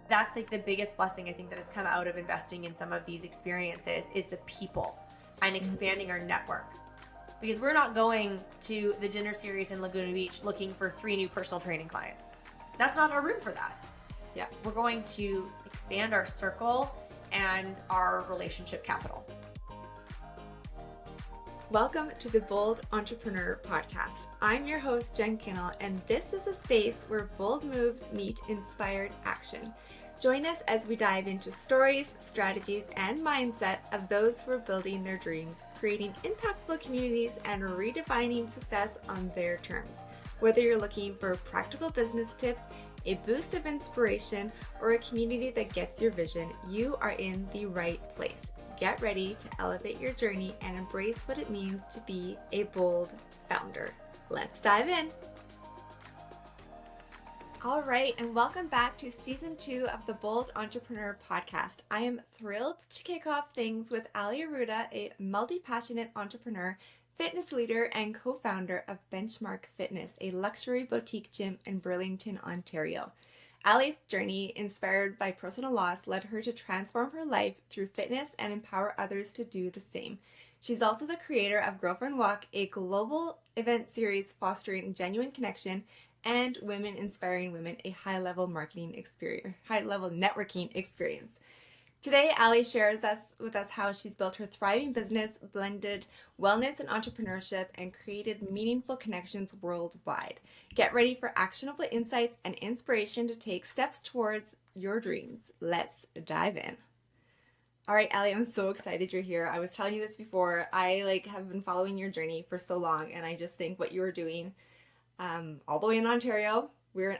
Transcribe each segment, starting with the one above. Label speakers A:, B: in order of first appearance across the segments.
A: that's like the biggest blessing I think that has come out of investing in some of these experiences is the people and expanding our network. Because we're not going to the dinner series in Laguna Beach looking for 3 new personal training clients. That's not our room for that.
B: Yeah.
A: We're going to expand our circle and our relationship capital.
B: Welcome to the Bold Entrepreneur Podcast. I'm your host, Jen Kinal, and this is a space where bold moves meet inspired action. Join us as we dive into stories, strategies, and mindset of those who are building their dreams, creating impactful communities, and redefining success on their terms. Whether you're looking for practical business tips, a boost of inspiration, or a community that gets your vision, you are in the right place. Get ready to elevate your journey and embrace what it means to be a bold founder. Let's dive in. All right, and welcome back to Season 2 of the Bold Entrepreneur Podcast. I am thrilled to kick off things with Ali Aruda, a multi-passionate entrepreneur, fitness leader, and co-founder of Benchmark Fitness, a luxury boutique gym in Burlington, Ontario. Ali's journey, inspired by personal loss, led her to transform her life through fitness and empower others to do the same. She's also the creator of Girlfriend Walk, a global event series fostering genuine connection and women inspiring women, a high-level networking experience. Today, Ali shares with us how she's built her thriving business, blended wellness and entrepreneurship, and created meaningful connections worldwide. Get ready for actionable insights and inspiration to take steps towards your dreams. Let's dive in. All right, Ali, I'm so excited you're here. I was telling you this before. I have been following your journey for so long, and I just think what you are doing, all the way in Ontario.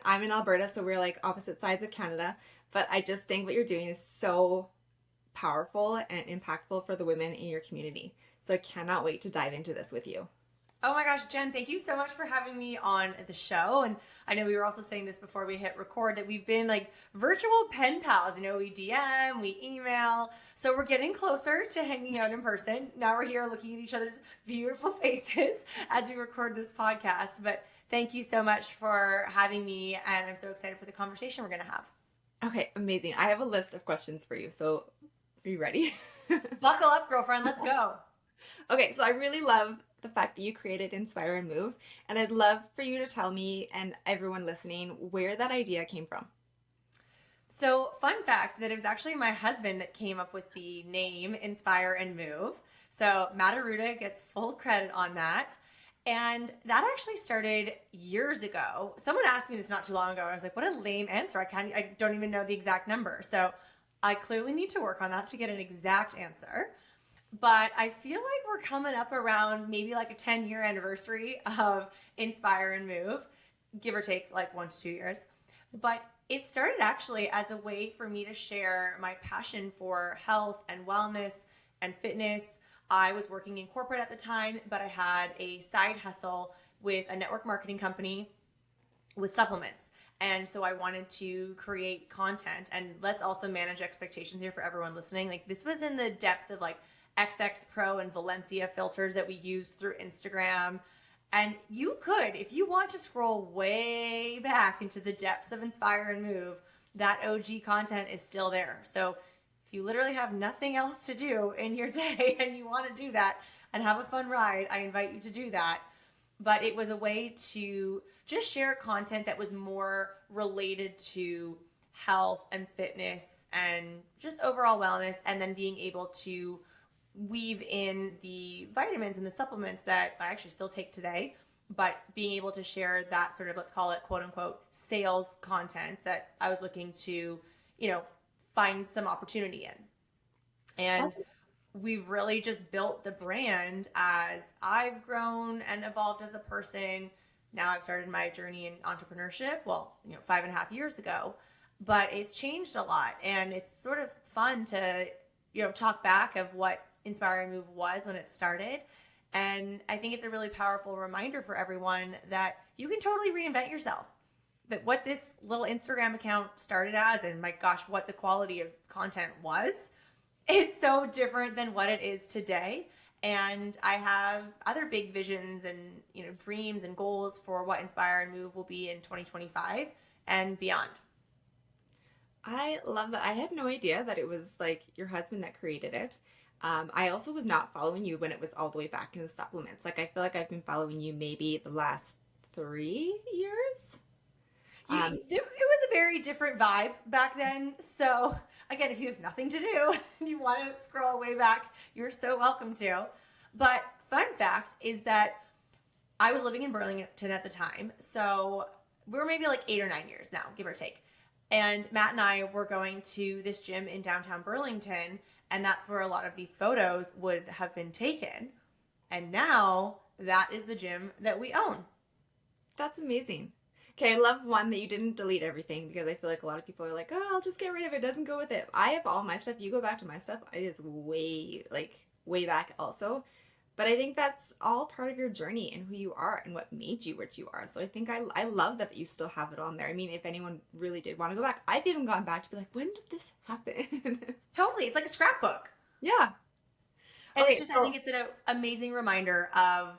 B: I'm in Alberta, so we're like opposite sides of Canada. But I just think what you're doing is so powerful and impactful for the women in your community. So I cannot wait to dive into this with you.
A: Oh my gosh, Jen, thank you so much for having me on the show. And I know we were also saying this before we hit record that we've been like virtual pen pals. You know, we DM, we email. So we're getting closer to hanging out in person. Now we're here looking at each other's beautiful faces as we record this podcast. But thank you so much for having me. And I'm so excited for the conversation we're going to have.
B: Okay, amazing. I have a list of questions for you. So are you ready?
A: Buckle up, girlfriend. Let's go.
B: Okay, so I really love the fact that you created Inspire and Move. And I'd love for you to tell me and everyone listening where that idea came from.
A: So, fun fact that it was actually my husband that came up with the name Inspire and Move. So, Matt Arruda gets full credit on that. And that actually started years ago. Someone asked me this not too long ago. And I was like, what a lame answer. I don't even know the exact number. So I clearly need to work on that to get an exact answer. But I feel like we're coming up around maybe like a 10-year anniversary of Inspire and Move, give or take like 1 to 2 years. But it started actually as a way for me to share my passion for health and wellness and fitness. I was working in corporate at the time, but I had a side hustle with a network marketing company with supplements. And so I wanted to create content. And let's also manage expectations here for everyone listening. Like this was in the depths of like XX Pro and Valencia filters that we used through Instagram. And you could, if you want to scroll way back into the depths of Inspire and Move, that OG content is still there. So if you literally have nothing else to do in your day and you want to do that and have a fun ride, I invite you to do that. But it was a way to just share content that was more related to health and fitness and just overall wellness, and then being able to weave in the vitamins and the supplements that I actually still take today, but being able to share that sort of, let's call it quote unquote sales content that I was looking to, find some opportunity in. And we've really just built the brand as I've grown and evolved as a person. Now I've started my journey in entrepreneurship, 5.5 years ago, but it's changed a lot. And it's sort of fun to, talk back of what Inspire and Move was when it started. And I think it's a really powerful reminder for everyone that you can totally reinvent yourself. That what this little Instagram account started as, and my gosh, what the quality of content was, is so different than what it is today. And I have other big visions and dreams and goals for what Inspire and Move will be in 2025 and beyond.
B: I love that. I had no idea that it was like your husband that created it. I also was not following you when it was all the way back in the supplements. Like I feel like I've been following you maybe the last 3 years.
A: It was a very different vibe back then. So, again, if you have nothing to do and you want to scroll way back, you're so welcome to. But, fun fact is that I was living in Burlington at the time. So, we were maybe like 8 or 9 years now, give or take. And Matt and I were going to this gym in downtown Burlington, and that's where a lot of these photos would have been taken. And now that is the gym that we own.
B: That's amazing. Okay, I love one that you didn't delete everything because I feel like a lot of people are like, oh, I'll just get rid of it. It doesn't go with it. I have all my stuff. You go back to my stuff. It is way back also. But I think that's all part of your journey and who you are and what made you what you are. So I think I love that you still have it on there. I mean, if anyone really did want to go back, I've even gone back to be like, when did this happen?
A: Totally. It's like a scrapbook.
B: Yeah.
A: And
B: Okay,
A: it's just, I think it's an amazing reminder of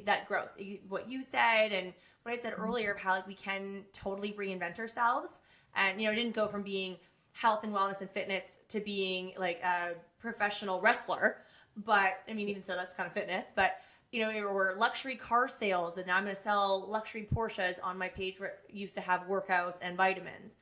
A: that growth. What you said and what I said earlier of how like we can totally reinvent ourselves. And, it didn't go from being health and wellness and fitness to being like a professional wrestler. But, I mean, even so, that's kind of fitness. But, we were luxury car sales, and now I'm going to sell luxury Porsches on my page where it used to have workouts and vitamins.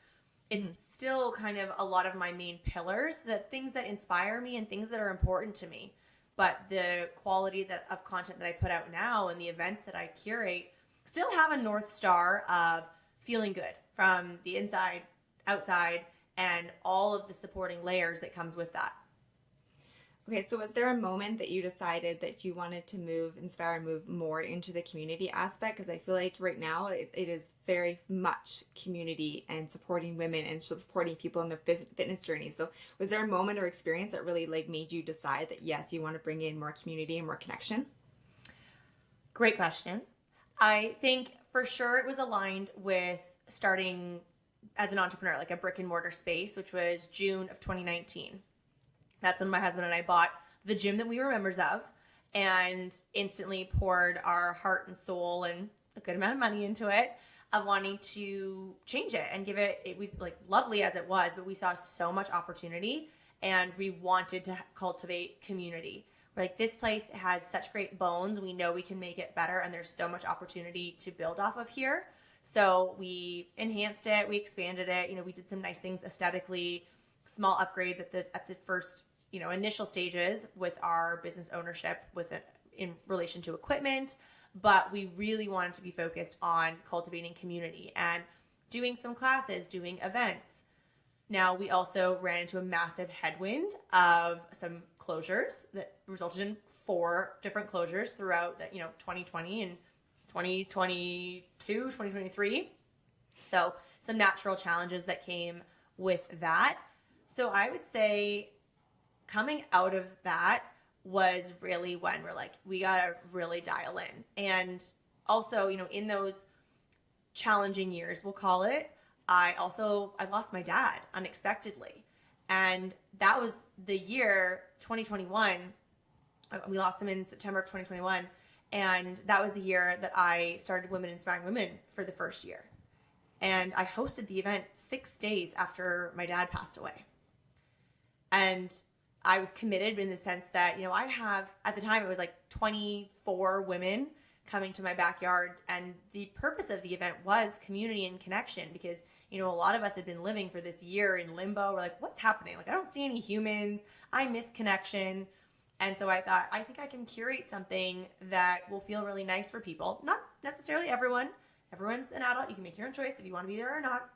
A: It's still kind of a lot of my main pillars, the things that inspire me and things that are important to me. But the quality of content that I put out now and the events that I curate still have a North Star of feeling good from the inside, outside, and all of the supporting layers that comes with that.
B: Okay, so was there a moment that you decided that you wanted to inspire and move more into the community aspect? Because I feel like right now it is very much community and supporting women and supporting people in their fitness journey. So was there a moment or experience that really like made you decide that yes, you want to bring in more community and more connection?
A: Great question. I think for sure it was aligned with starting as an entrepreneur, like a brick and mortar space, which was June of 2019. That's when my husband and I bought the gym that we were members of and instantly poured our heart and soul and a good amount of money into it of wanting to change it and it was like lovely as it was, but we saw so much opportunity and we wanted to cultivate community. We're like, this place has such great bones. We know we can make it better and there's so much opportunity to build off of here. So we enhanced it, we expanded it, we did some nice things aesthetically, small upgrades at the first initial stages with our business ownership in relation to equipment, but we really wanted to be focused on cultivating community and doing some classes, doing events. Now we also ran into a massive headwind of some closures that resulted in 4 different closures throughout 2020 and 2022, 2023. So some natural challenges that came with that. So I would say coming out of that was really when we're like, we got to really dial in. And also, in those challenging years, we'll call it, I lost my dad unexpectedly. And that was the year 2021. We lost him in September of 2021. And that was the year that I started Women Inspiring Women for the first year. And I hosted the event 6 days after my dad passed away. And I was committed in the sense that, I have, at the time, it was like 24 women coming to my backyard. And the purpose of the event was community and connection because, a lot of us had been living for this year in limbo. We're like, what's happening? Like, I don't see any humans. I miss connection. And so I thought, I think I can curate something that will feel really nice for people. Not necessarily everyone. Everyone's an adult. You can make your own choice if you want to be there or not.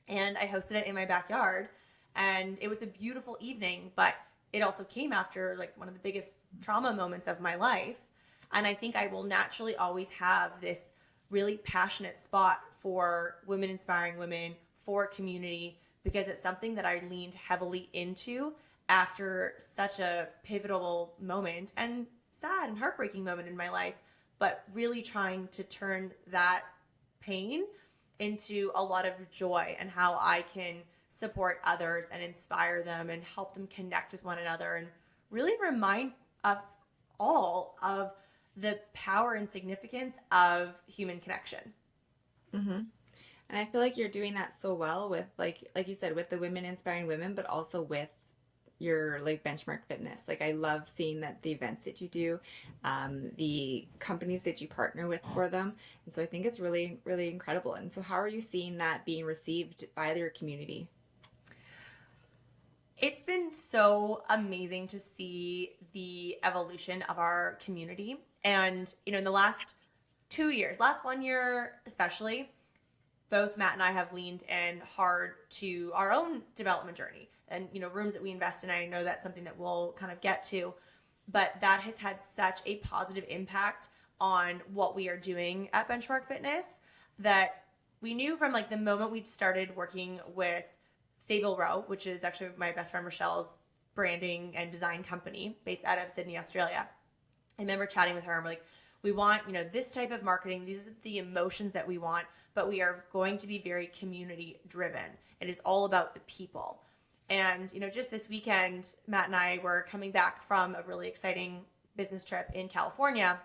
A: And I hosted it in my backyard. And it was a beautiful evening, but it also came after like one of the biggest trauma moments of my life. And I think I will naturally always have this really passionate spot for women inspiring women, for community, because it's something that I leaned heavily into after such a pivotal moment and sad and heartbreaking moment in my life, but really trying to turn that pain into a lot of joy and how I can support others and inspire them and help them connect with one another and really remind us all of the power and significance of human connection.
B: Mm-hmm. And I feel like you're doing that so well with like you said, with the women inspiring women, but also with your like benchmark fitness. Like I love seeing that the events that you do, the companies that you partner with for them. And so I think it's really, really incredible. And so how are you seeing that being received by your community?
A: It's been so amazing to see the evolution of our community. And, in the last 2 years, last 1 year especially, both Matt and I have leaned in hard to our own development journey and, rooms that we invest in. I know that's something that we'll kind of get to, but that has had such a positive impact on what we are doing at Benchmark Fitness that we knew from like the moment we started working with Sayville Row, which is actually my best friend Rochelle's branding and design company based out of Sydney, Australia. I remember chatting with her and we're like, we want, this type of marketing. These are the emotions that we want, but we are going to be very community driven. It is all about the people. And, just this weekend, Matt and I were coming back from a really exciting business trip in California,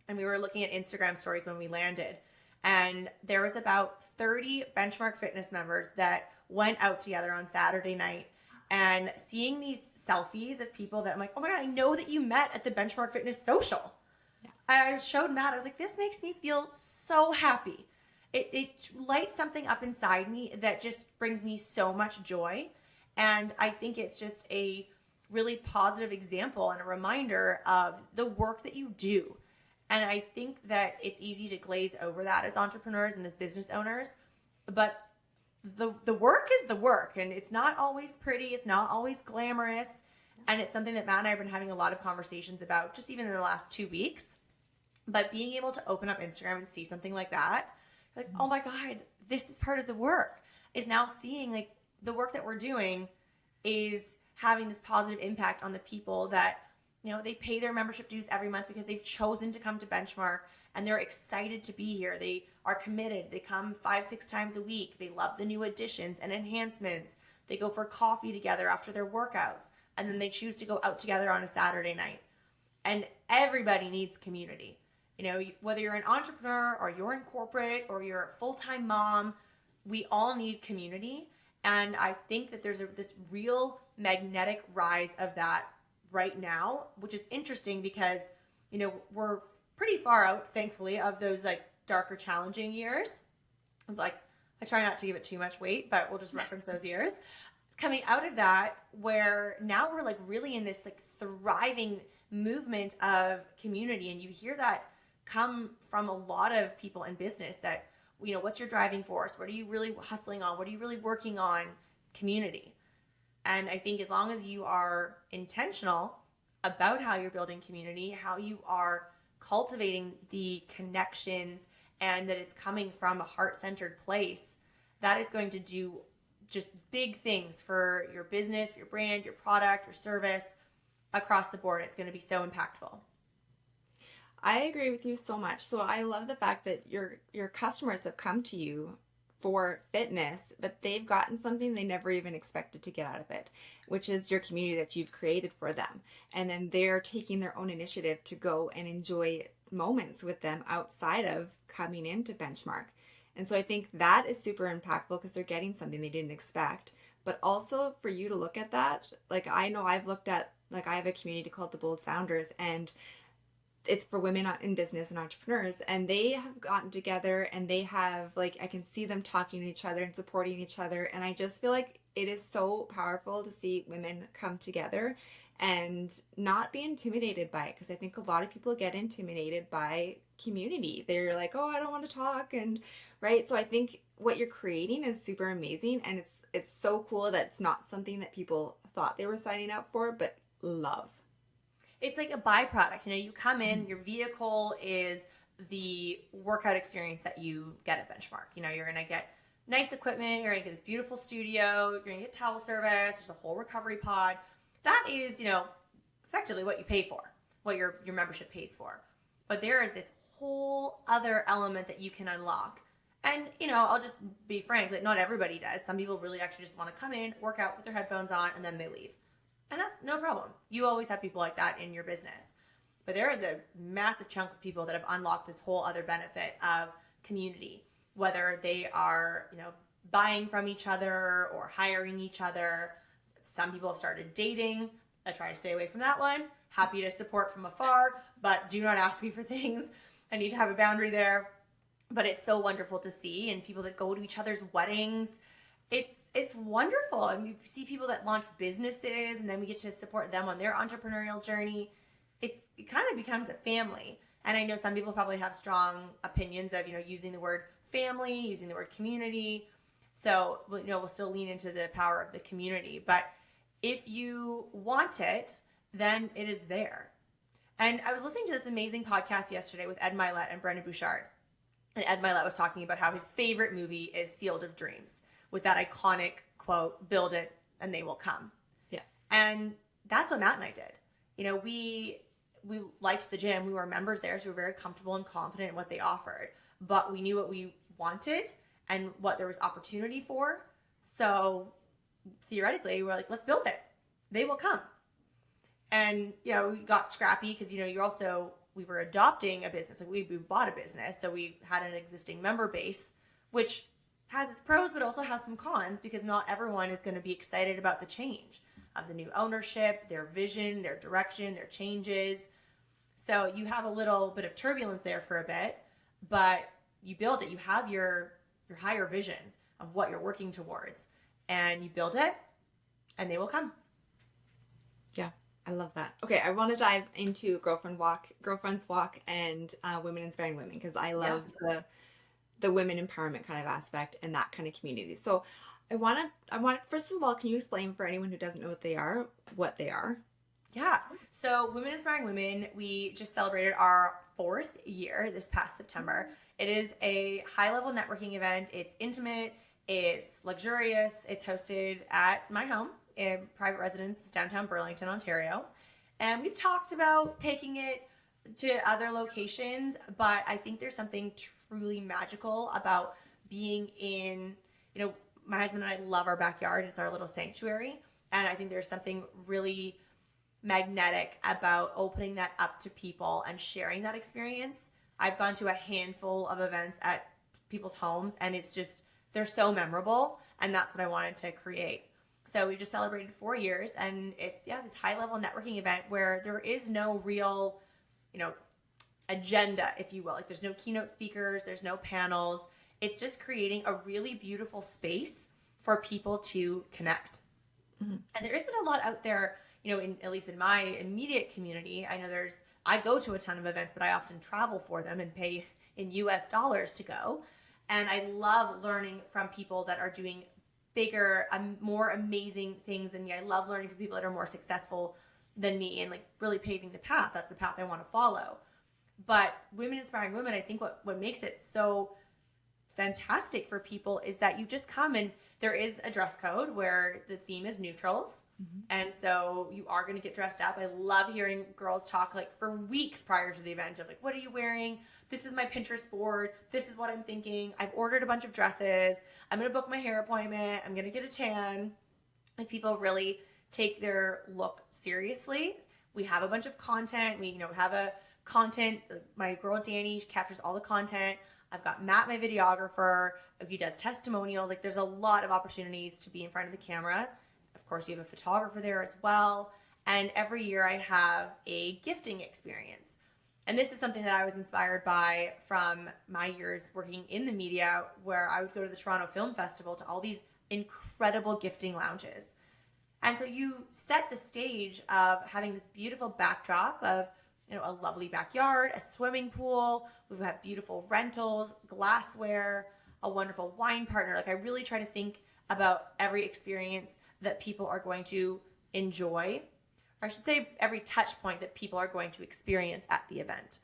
A: and we were looking at Instagram stories when we landed. And there was about 30 Benchmark Fitness members that went out together on Saturday night, and seeing these selfies of people that I'm like, oh my God, I know that you met at the Benchmark Fitness social. Yeah. I showed Matt, I was like, this makes me feel so happy. It lights something up inside me that just brings me so much joy. And I think it's just a really positive example and a reminder of the work that you do. And I think that it's easy to glaze over that as entrepreneurs and as business owners, but the work is the work, and it's not always pretty, it's not always glamorous, and it's something that Matt and I have been having a lot of conversations about just even in the last 2 weeks. But being able to open up Instagram and see something like that, like, oh my God, this is part of the work, is now seeing like the work that we're doing is having this positive impact on the people that, they pay their membership dues every month because they've chosen to come to Benchmark and they're excited to be here. They are committed. They come 5-6 times a week. They love the new additions and enhancements. They go for coffee together after their workouts, and then they choose to go out together on a Saturday night. And everybody needs community. Whether you're an entrepreneur or you're in corporate or you're a full-time mom, we all need community. And I think that there's this real magnetic rise of that right now, which is interesting because, we're pretty far out, thankfully, of those like darker, challenging years. Like, I try not to give it too much weight, but we'll just reference those years. Coming out of that, where now we're like really in this like thriving movement of community. And you hear that come from a lot of people in business that, what's your driving force? What are you really hustling on? What are you really working on? Community. And I think as long as you are intentional about how you're building community, how you are cultivating the connections, and that it's coming from a heart-centered place, that is going to do just big things for your business, your brand, your product, your service across the board. It's going to be so impactful.
B: I agree with you so much. So I love the fact that your customers have come to you for fitness, but they've gotten something they never even expected to get out of it, which is your community that you've created for them. And then they're taking their own initiative to go and enjoy moments with them outside of coming into Benchmark. And so I think that is super impactful because they're getting something they didn't expect. But also for you to look at that, like I know I've looked at, like I have a community called the Bold Founders, and it's for women in business and entrepreneurs, and they have gotten together and they have like, I can see them talking to each other and supporting each other. And I just feel like it is so powerful to see women come together and not be intimidated by it. Because I think a lot of people get intimidated by community. They're like, oh, I don't want to talk. And right. So I think what you're creating is super amazing. And it's so cool that it's not something that people thought they were signing up for, but love.
A: It's like a byproduct. You come in, your vehicle is the workout experience that you get at Benchmark. You're going to get nice equipment, you're going to get this beautiful studio, you're going to get towel service, there's a whole recovery pod. That is, effectively what you pay for, what your membership pays for. But there is this whole other element that you can unlock. And, I'll just be frank, that not everybody does. Some people really actually just want to come in, work out, put their headphones on, and then they leave. And that's no problem. You always have people like that in your business. But there is a massive chunk of people that have unlocked this whole other benefit of community. whether they are, buying from each other or hiring each other. Some people have started dating. I try to stay away from that one. Happy to support from afar, but do not ask me for things. I need to have a boundary there. But it's so wonderful to see, and people that go to each other's weddings. It's wonderful. I mean, you see people that launch businesses, and then we get to support them on their entrepreneurial journey. It kind of becomes a family. And I know some people probably have strong opinions of, using the word family, using the word community. So, we'll still lean into the power of the community. But if you want it, then it is there. And I was listening to this amazing podcast yesterday with Ed Milet and Brendan Bouchard. And Ed Milet was talking about how his favorite movie is Field of Dreams, with that iconic quote, "Build it and they will come."
B: Yeah.
A: And that's what Matt and I did. We liked the gym. We were members there, so we were very comfortable and confident in what they offered. But we knew what we wanted and what there was opportunity for. So theoretically, we're like, let's build it. They will come. And, we got scrappy because, we were adopting a business. Like we bought a business. So we had an existing member base, which has its pros, but also has some cons because not everyone is going to be excited about the change of the new ownership, their vision, their direction, their changes. So you have a little bit of turbulence there for a bit, but you build it. You have your higher vision of what you're working towards, and you build it, and they will come.
B: Yeah, I love that. Okay, I want to dive into Girlfriends Walk, and Women Inspiring Women, because I love the women empowerment kind of aspect and that kind of community. So I want first of all, can you explain for anyone who doesn't know what they are?
A: Yeah. So Women Inspiring Women, we just celebrated our 4th year this past September. It is a high-level networking event. It's intimate. It's luxurious. It's hosted at my home in private residence, downtown Burlington, Ontario. And we've talked about taking it to other locations, but I think there's something truly magical about being in, my husband and I love our backyard. It's our little sanctuary. And I think there's something really magnetic about opening that up to people and sharing that experience. I've gone to a handful of events at people's homes, and it's just, they're so memorable, and that's what I wanted to create. So we just celebrated 4 years, and it's this high-level networking event where there is no real, agenda, if you will. Like there's no keynote speakers, there's no panels. It's just creating a really beautiful space for people to connect. Mm-hmm. And there isn't a lot out there, at least in my immediate community. I know I go to a ton of events, but I often travel for them and pay in US dollars to go. And I love learning from people that are doing bigger, more amazing things than me. I love learning from people that are more successful than me and like really paving the path. That's the path I want to follow. But Women Inspiring Women, I think what makes it so fantastic for people is that you just come, and there is a dress code where the theme is neutrals. Mm-hmm. And so you are going to get dressed up. I love hearing girls talk like for weeks prior to the event of like, what are you wearing? This is my Pinterest board. This is what I'm thinking. I've ordered a bunch of dresses. I'm going to book my hair appointment. I'm going to get a tan. Like people really take their look seriously. We have a bunch of content. We, have a content. My girl Danny captures all the content. I've got Matt, my videographer. He does testimonials. Like there's a lot of opportunities to be in front of the camera. Of course, you have a photographer there as well. And every year I have a gifting experience. And this is something that I was inspired by from my years working in the media, where I would go to the Toronto Film Festival to all these incredible gifting lounges. And so you set the stage of having this beautiful backdrop of a lovely backyard, a swimming pool. We've got beautiful rentals, glassware, a wonderful wine partner. Like I really try to think about every experience that people are going to enjoy, or I should say every touch point that people are going to experience at the event.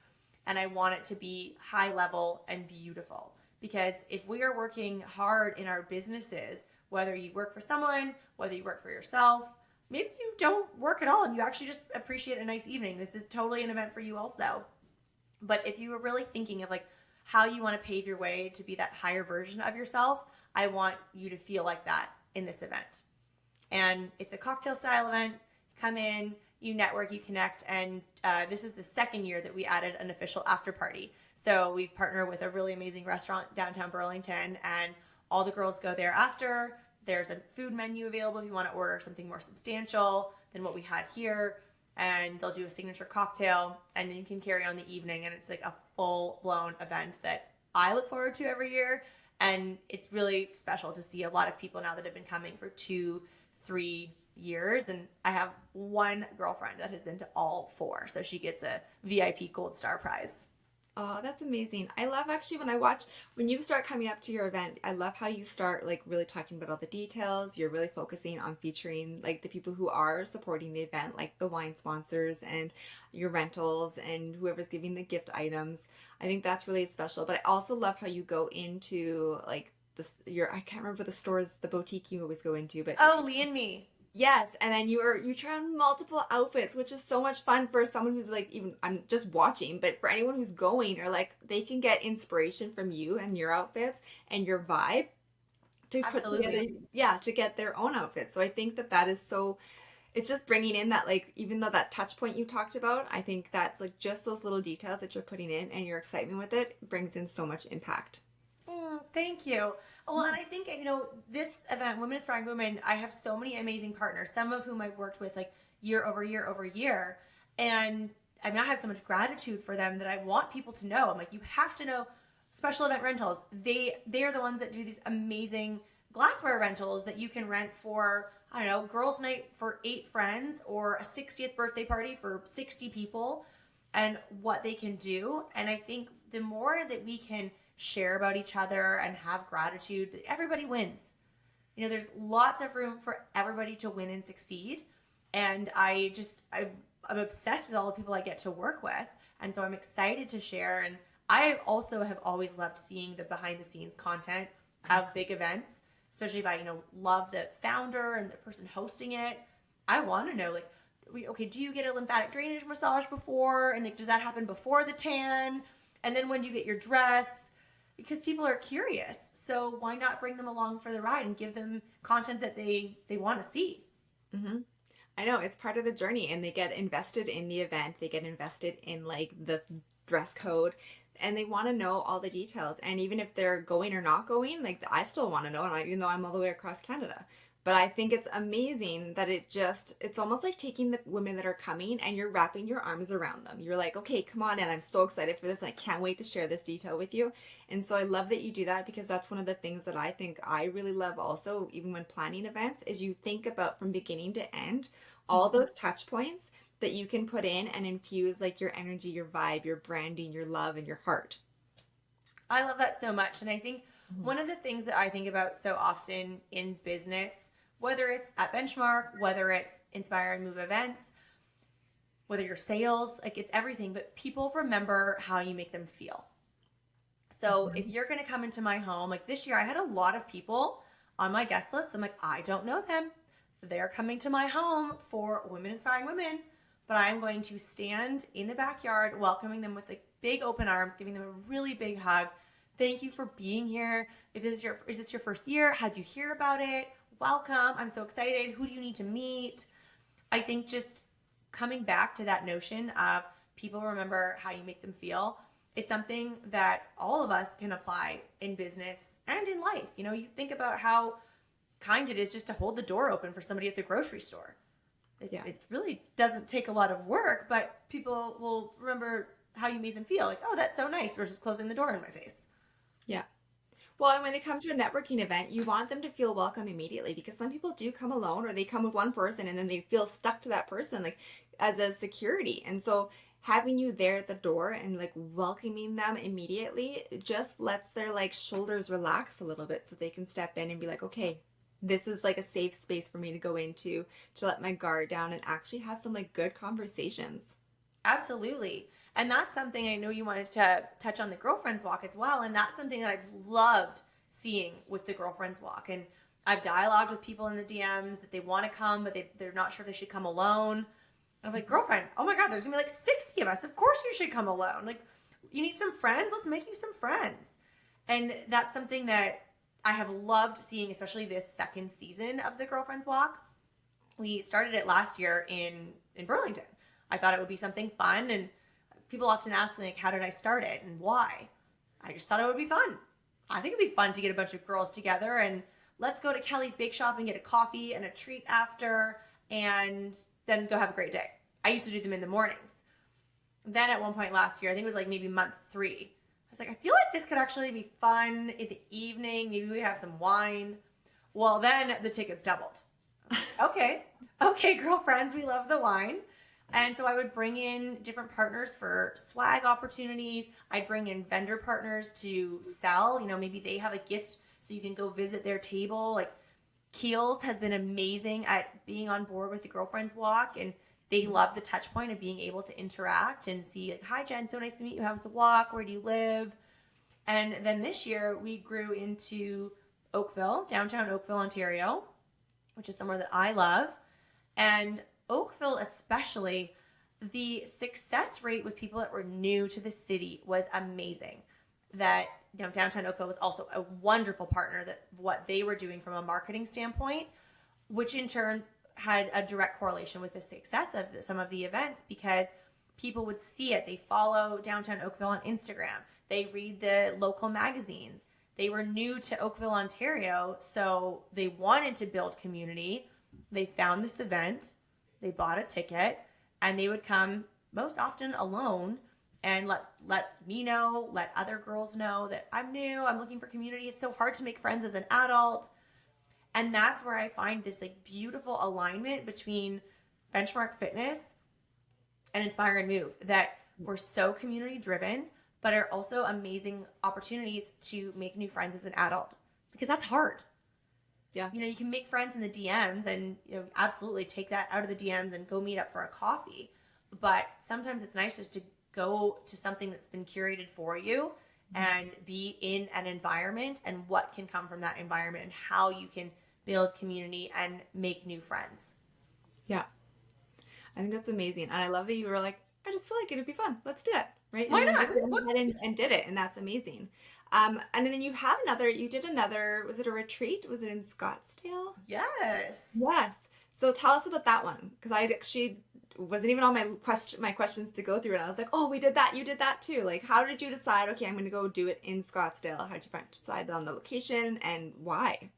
A: And I want it to be high level and beautiful, because if we are working hard in our businesses, whether you work for someone, whether you work for yourself, maybe you don't work at all and you actually just appreciate a nice evening. This is totally an event for you also. But if you were really thinking of like how you want to pave your way to be that higher version of yourself, I want you to feel like that in this event. And it's a cocktail style event. come in, you network, you connect, and this is the second year that we added an official after party. So we've partnered with a really amazing restaurant downtown Burlington, and all the girls go there after. There's a food menu available if you want to order something more substantial than what we had here, and they'll do a signature cocktail, and then you can carry on the evening, and it's like a full-blown event that I look forward to every year, and it's really special to see a lot of people now that have been coming for 2-3 years, and I have one girlfriend that has been to all 4, so she gets a VIP Gold Star prize.
B: Oh, that's amazing. I love actually when you start coming up to your event, I love how you start like really talking about all the details. You're really focusing on featuring like the people who are supporting the event, like the wine sponsors and your rentals and whoever's giving the gift items. I think that's really special. But I also love how you go into like I can't remember the boutique you always go into, but
A: Oh, Lee and Me.
B: yes, and then you try on multiple outfits, which is so much fun for someone who's like, even I'm just watching, but for anyone who's going, or like they can get inspiration from you and your outfits and your vibe to put
A: Absolutely.
B: together, yeah, to get their own outfits. So I think that is so, it's just bringing in that, like, even though that touch point you talked about, I think that's like just those little details that you're putting in and your excitement with it brings in so much impact.
A: Thank you. Well, and I think, this event, Women Inspiring Women, I have so many amazing partners, some of whom I've worked with like year over year over year. And I mean, I have so much gratitude for them that I want people to know. I'm like, you have to know Special Event Rentals. They're the ones that do these amazing glassware rentals that you can rent for, I don't know, girls' night for 8 friends or a 60th birthday party for 60 people, and what they can do. And I think the more that we can share about each other and have gratitude, everybody wins. There's lots of room for everybody to win and succeed. And I'm obsessed with all the people I get to work with. And so I'm excited to share. And I also have always loved seeing the behind the scenes content of big events, especially if I, love the founder and the person hosting it. I want to know, like, okay, do you get a lymphatic drainage massage before? And like, does that happen before the tan? And then when do you get your dress? Because people are curious. So why not bring them along for the ride and give them content that they want to see?
B: Mm-hmm. I know, it's part of the journey, and they get invested in the event. They get invested in like the dress code, and they want to know all the details. And even if they're going or not going, like I still want to know, and even though I'm all the way across Canada. But I think it's amazing that it's almost like taking the women that are coming and you're wrapping your arms around them. You're like, okay, come on in. I'm so excited for this and I can't wait to share this detail with you. And so I love that you do that, because that's one of the things that I think I really love also, even when planning events, is you think about from beginning to end, all those touch points that you can put in and infuse like your energy, your vibe, your branding, your love, and your heart.
A: I love that so much. And I think one of the things that I think about so often in business, whether it's at Benchmark, whether it's Inspire and Move events, whether you're sales, like it's everything, but people remember how you make them feel. So if you're going to come into my home, like this year, I had a lot of people on my guest list. I'm like, I don't know them. They're coming to my home for Women Inspiring Women, but I'm going to stand in the backyard, welcoming them with like big open arms, giving them a really big hug. Thank you for being here. Is this your first year? How'd you hear about it? Welcome. I'm so excited. Who do you need to meet? I think just coming back to that notion of people remember how you make them feel is something that all of us can apply in business and in life. You think about how kind it is just to hold the door open for somebody at the grocery store. It really doesn't take a lot of work, but people will remember how you made them feel. Like, oh, that's so nice, versus closing the door in my face.
B: Yeah. Well, and when they come to a networking event, you want them to feel welcome immediately, because some people do come alone, or they come with one person and then they feel stuck to that person, like as a security. And so having you there at the door and like welcoming them immediately just lets their like shoulders relax a little bit, so they can step in and be like, okay, this is like a safe space for me to go into, to let my guard down and actually have some like good conversations.
A: Absolutely. And that's something I know you wanted to touch on, the Girlfriends Walk as well. And that's something that I've loved seeing with the Girlfriends Walk. And I've dialogued with people in the DMs that they want to come, but they're not sure they should come alone. And I'm like, girlfriend, oh my God, there's going to be like 60 of us. Of course you should come alone. Like, you need some friends? Let's make you some friends. And that's something that I have loved seeing, especially this second season of the Girlfriends Walk. we started it last year in Burlington. I thought it would be something fun, and people often ask me, like, how did I start it and why? I just thought it would be fun. I think it'd be fun to get a bunch of girls together and let's go to Kelly's Bake Shop and get a coffee and a treat after, and then go have a great day. I used to do them in the mornings. Then at one point last year, I think it was like maybe month 3, I was like, I feel like this could actually be fun in the evening. Maybe we have some wine. Well, then the tickets doubled. Okay. Okay, girlfriends, we love the wine. And so I would bring in different partners for swag opportunities. I'd bring in vendor partners to sell. Maybe they have a gift so you can go visit their table. Like Keels has been amazing at being on board with the Girlfriends Walk, and they love the touch point of being able to interact and see, like, hi Jen, so nice to meet you. How's the walk? Where do you live? And then this year we grew into Oakville, downtown Oakville, Ontario, which is somewhere that I love. And Oakville especially, the success rate with people that were new to the city was amazing. That downtown Oakville was also a wonderful partner, that what they were doing from a marketing standpoint, which in turn had a direct correlation with the success of some of the events, because people would see it. They follow downtown Oakville on Instagram. They read the local magazines. They were new to Oakville, Ontario, so they wanted to build community. They found this event, they bought a ticket, and they would come most often alone and let me know, let other girls know that I'm new, I'm looking for community. It's so hard to make friends as an adult. And that's where I find this like beautiful alignment between Benchmark Fitness and Inspire and Move, that we're so community driven, but are also amazing opportunities to make new friends as an adult, because that's hard.
B: Yeah.
A: You can make friends in the DMs and absolutely take that out of the DMs and go meet up for a coffee. But sometimes it's nice just to go to something that's been curated for you and be in an environment, and what can come from that environment and how you can build community and make new friends.
B: Yeah. I think that's amazing. And I love that you were like, I just feel like it'd be fun. Let's do it. Right?
A: Why
B: and
A: not?
B: You just went ahead and did it. And that's amazing. And then you did another, was it a retreat? Was it in Scottsdale?
A: Yes.
B: Yes. So tell us about that one. Because I actually wasn't even on my questions to go through it. I was like, oh, we did that. You did that too. Like, how did you decide, okay, I'm going to go do it in Scottsdale? How did you decide on the location and why?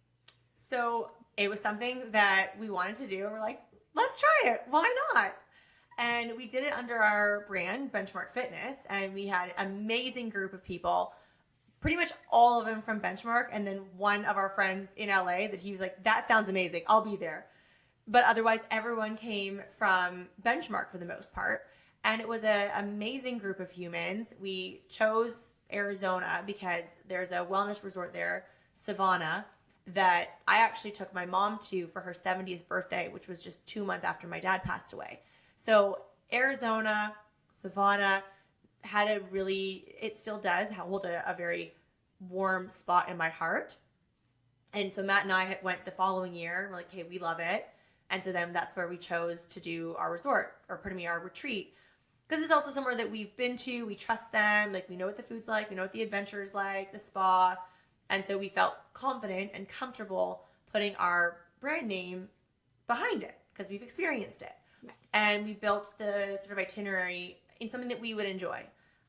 A: So it was something that we wanted to do. And we're like, let's try it. Why not? And we did it under our brand, Benchmark Fitness. And we had an amazing group of people, pretty much all of them from Benchmark. And then one of our friends in LA that he was like, that sounds amazing, I'll be there. But otherwise, everyone came from Benchmark for the most part. And it was an amazing group of humans. We chose Arizona because there's a wellness resort there, Savannah, that I actually took my mom to for her 70th birthday, which was just 2 months after my dad passed away. So Arizona, Savannah had it still does hold a very warm spot in my heart. And so Matt and I went the following year. We're like, hey, we love it. And so then that's where we chose to do our resort, or pardon me, our retreat. Because it's also somewhere that we've been to. We trust them. Like, we know what the food's like. We know what the adventure's like, the spa. And so we felt confident and comfortable putting our brand name behind it because we've experienced it. And we built the sort of itinerary in something that we would enjoy.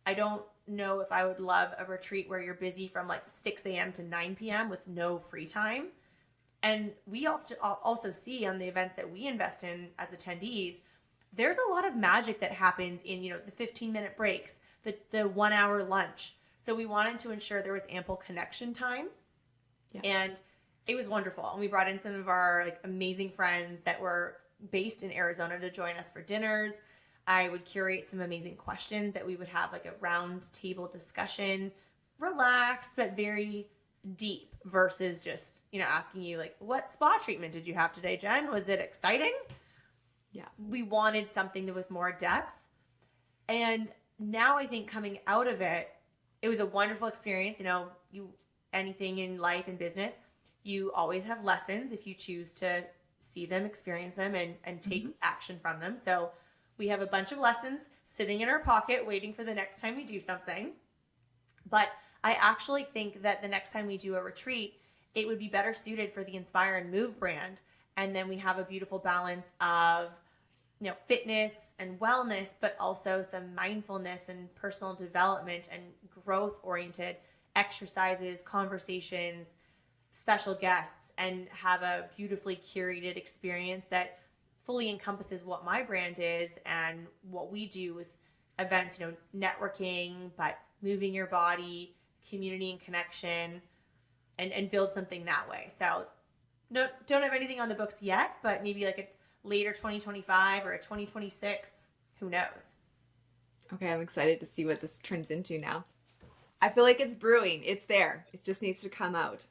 A: I don't know if I would love a retreat where you're busy from like 6 a.m. to 9 p.m. with no free time. And we often also see on the events that we invest in as attendees, there's a lot of magic that happens in, the 15-minute breaks, the 1 hour lunch. So we wanted to ensure there was ample connection time. Yeah. And it was wonderful. And we brought in some of our like amazing friends that were based in Arizona to join us for dinners. I would curate some amazing questions that we would have like a round table discussion, relaxed, but very deep, versus just, asking you like, what spa treatment did you have today, Jen? Was it exciting?
B: Yeah.
A: We wanted something that was more depth. And now I think coming out of it, it was a wonderful experience. Anything in life and business, you always have lessons if you choose to see them, experience them, and take action from them. So we have a bunch of lessons sitting in our pocket waiting for the next time we do something. But I actually think that the next time we do a retreat, it would be better suited for the Inspire and Move brand. And then we have a beautiful balance of, fitness and wellness, but also some mindfulness and personal development and growth oriented exercises, conversations, special guests, and have a beautifully curated experience that fully encompasses what my brand is and what we do with events, networking, but moving your body, community and connection, and build something that way. So no, don't have anything on the books yet, but maybe like a later 2025 or a 2026, who knows?
B: Okay, I'm excited to see what this turns into now. I feel like it's brewing. It's there. It just needs to come out.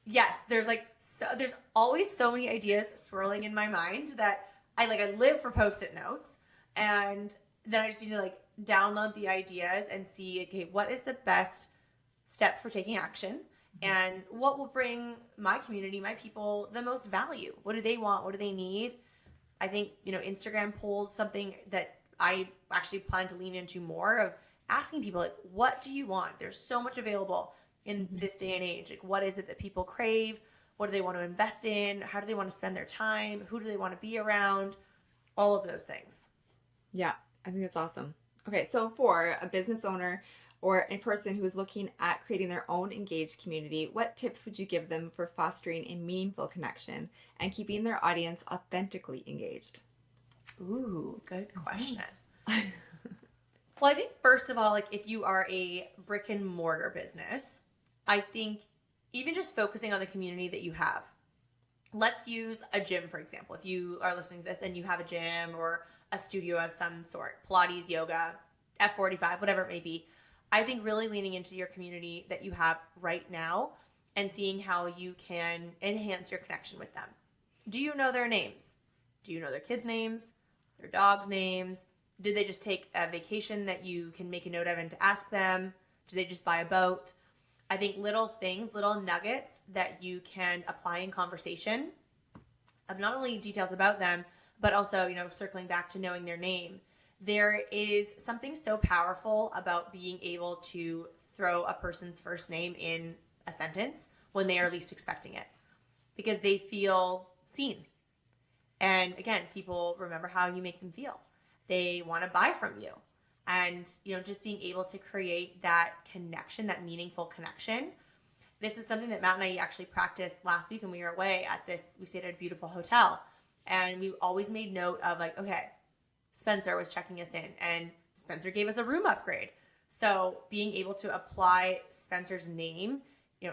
A: Yes, there's there's always so many ideas swirling in my mind that I live for post-it notes, and then I just need to download the ideas and see, okay, what is the best step for taking action, and what will bring my community, my people, the most value. What do they want? What do they need? I think, Instagram polls, something that I actually plan to lean into more of, asking people, what do you want? There's so much available in this day and age. What is it that people crave? What do they want to invest in? How do they want to spend their time? Who do they want to be around? All of those things.
B: Yeah, I think that's awesome. Okay, so for a business owner or a person who is looking at creating their own engaged community, what tips would you give them for fostering a meaningful connection and keeping their audience authentically engaged?
A: Ooh, good question. Well, I think first of all, if you are a brick and mortar business, I think even just focusing on the community that you have. Let's use a gym, for example. If you are listening to this and you have a gym or a studio of some sort, Pilates, yoga, F45, whatever it may be, I think really leaning into your community that you have right now and seeing how you can enhance your connection with them. Do you know their names? Do you know their kids' names? Their dogs' names? Did they just take a vacation that you can make a note of and to ask them? Did they just buy a boat? I think little things, little nuggets that you can apply in conversation of not only details about them, but also, circling back to knowing their name. There is something so powerful about being able to throw a person's first name in a sentence when they are least expecting it, because they feel seen. And again, people remember how you make them feel. They want to buy from you. And, just being able to create that connection, that meaningful connection. This is something that Matt and I actually practiced last week when we were away we stayed at a beautiful hotel. And we always made note of okay, Spencer was checking us in and Spencer gave us a room upgrade. So being able to apply Spencer's name,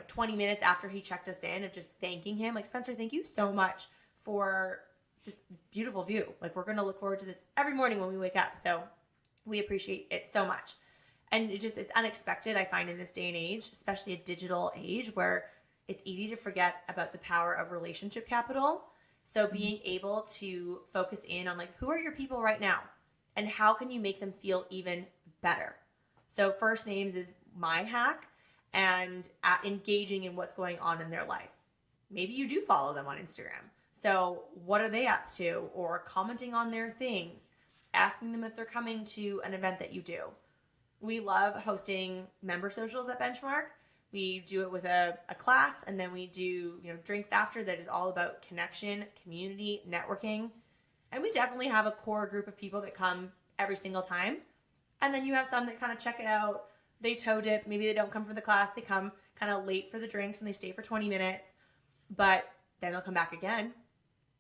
A: 20 minutes after he checked us in, of just thanking him, Spencer, thank you so much for this beautiful view. We're going to look forward to this every morning when we wake up. So we appreciate it so much. And it's unexpected, I find, in this day and age, especially a digital age where it's easy to forget about the power of relationship capital. So being able to focus in on who are your people right now and how can you make them feel even better? So first names is my hack, and engaging in what's going on in their life. Maybe you do follow them on Instagram. So what are they up to? Or commenting on their things, asking them if they're coming to an event that you do. We love hosting member socials at Benchmark. We do it with a class, and then we do drinks after that is all about connection, community, networking. And we definitely have a core group of people that come every single time. And then you have some that kind of check it out. They toe dip. Maybe they don't come for the class. They come kind of late for the drinks and they stay for 20 minutes. But then they'll come back again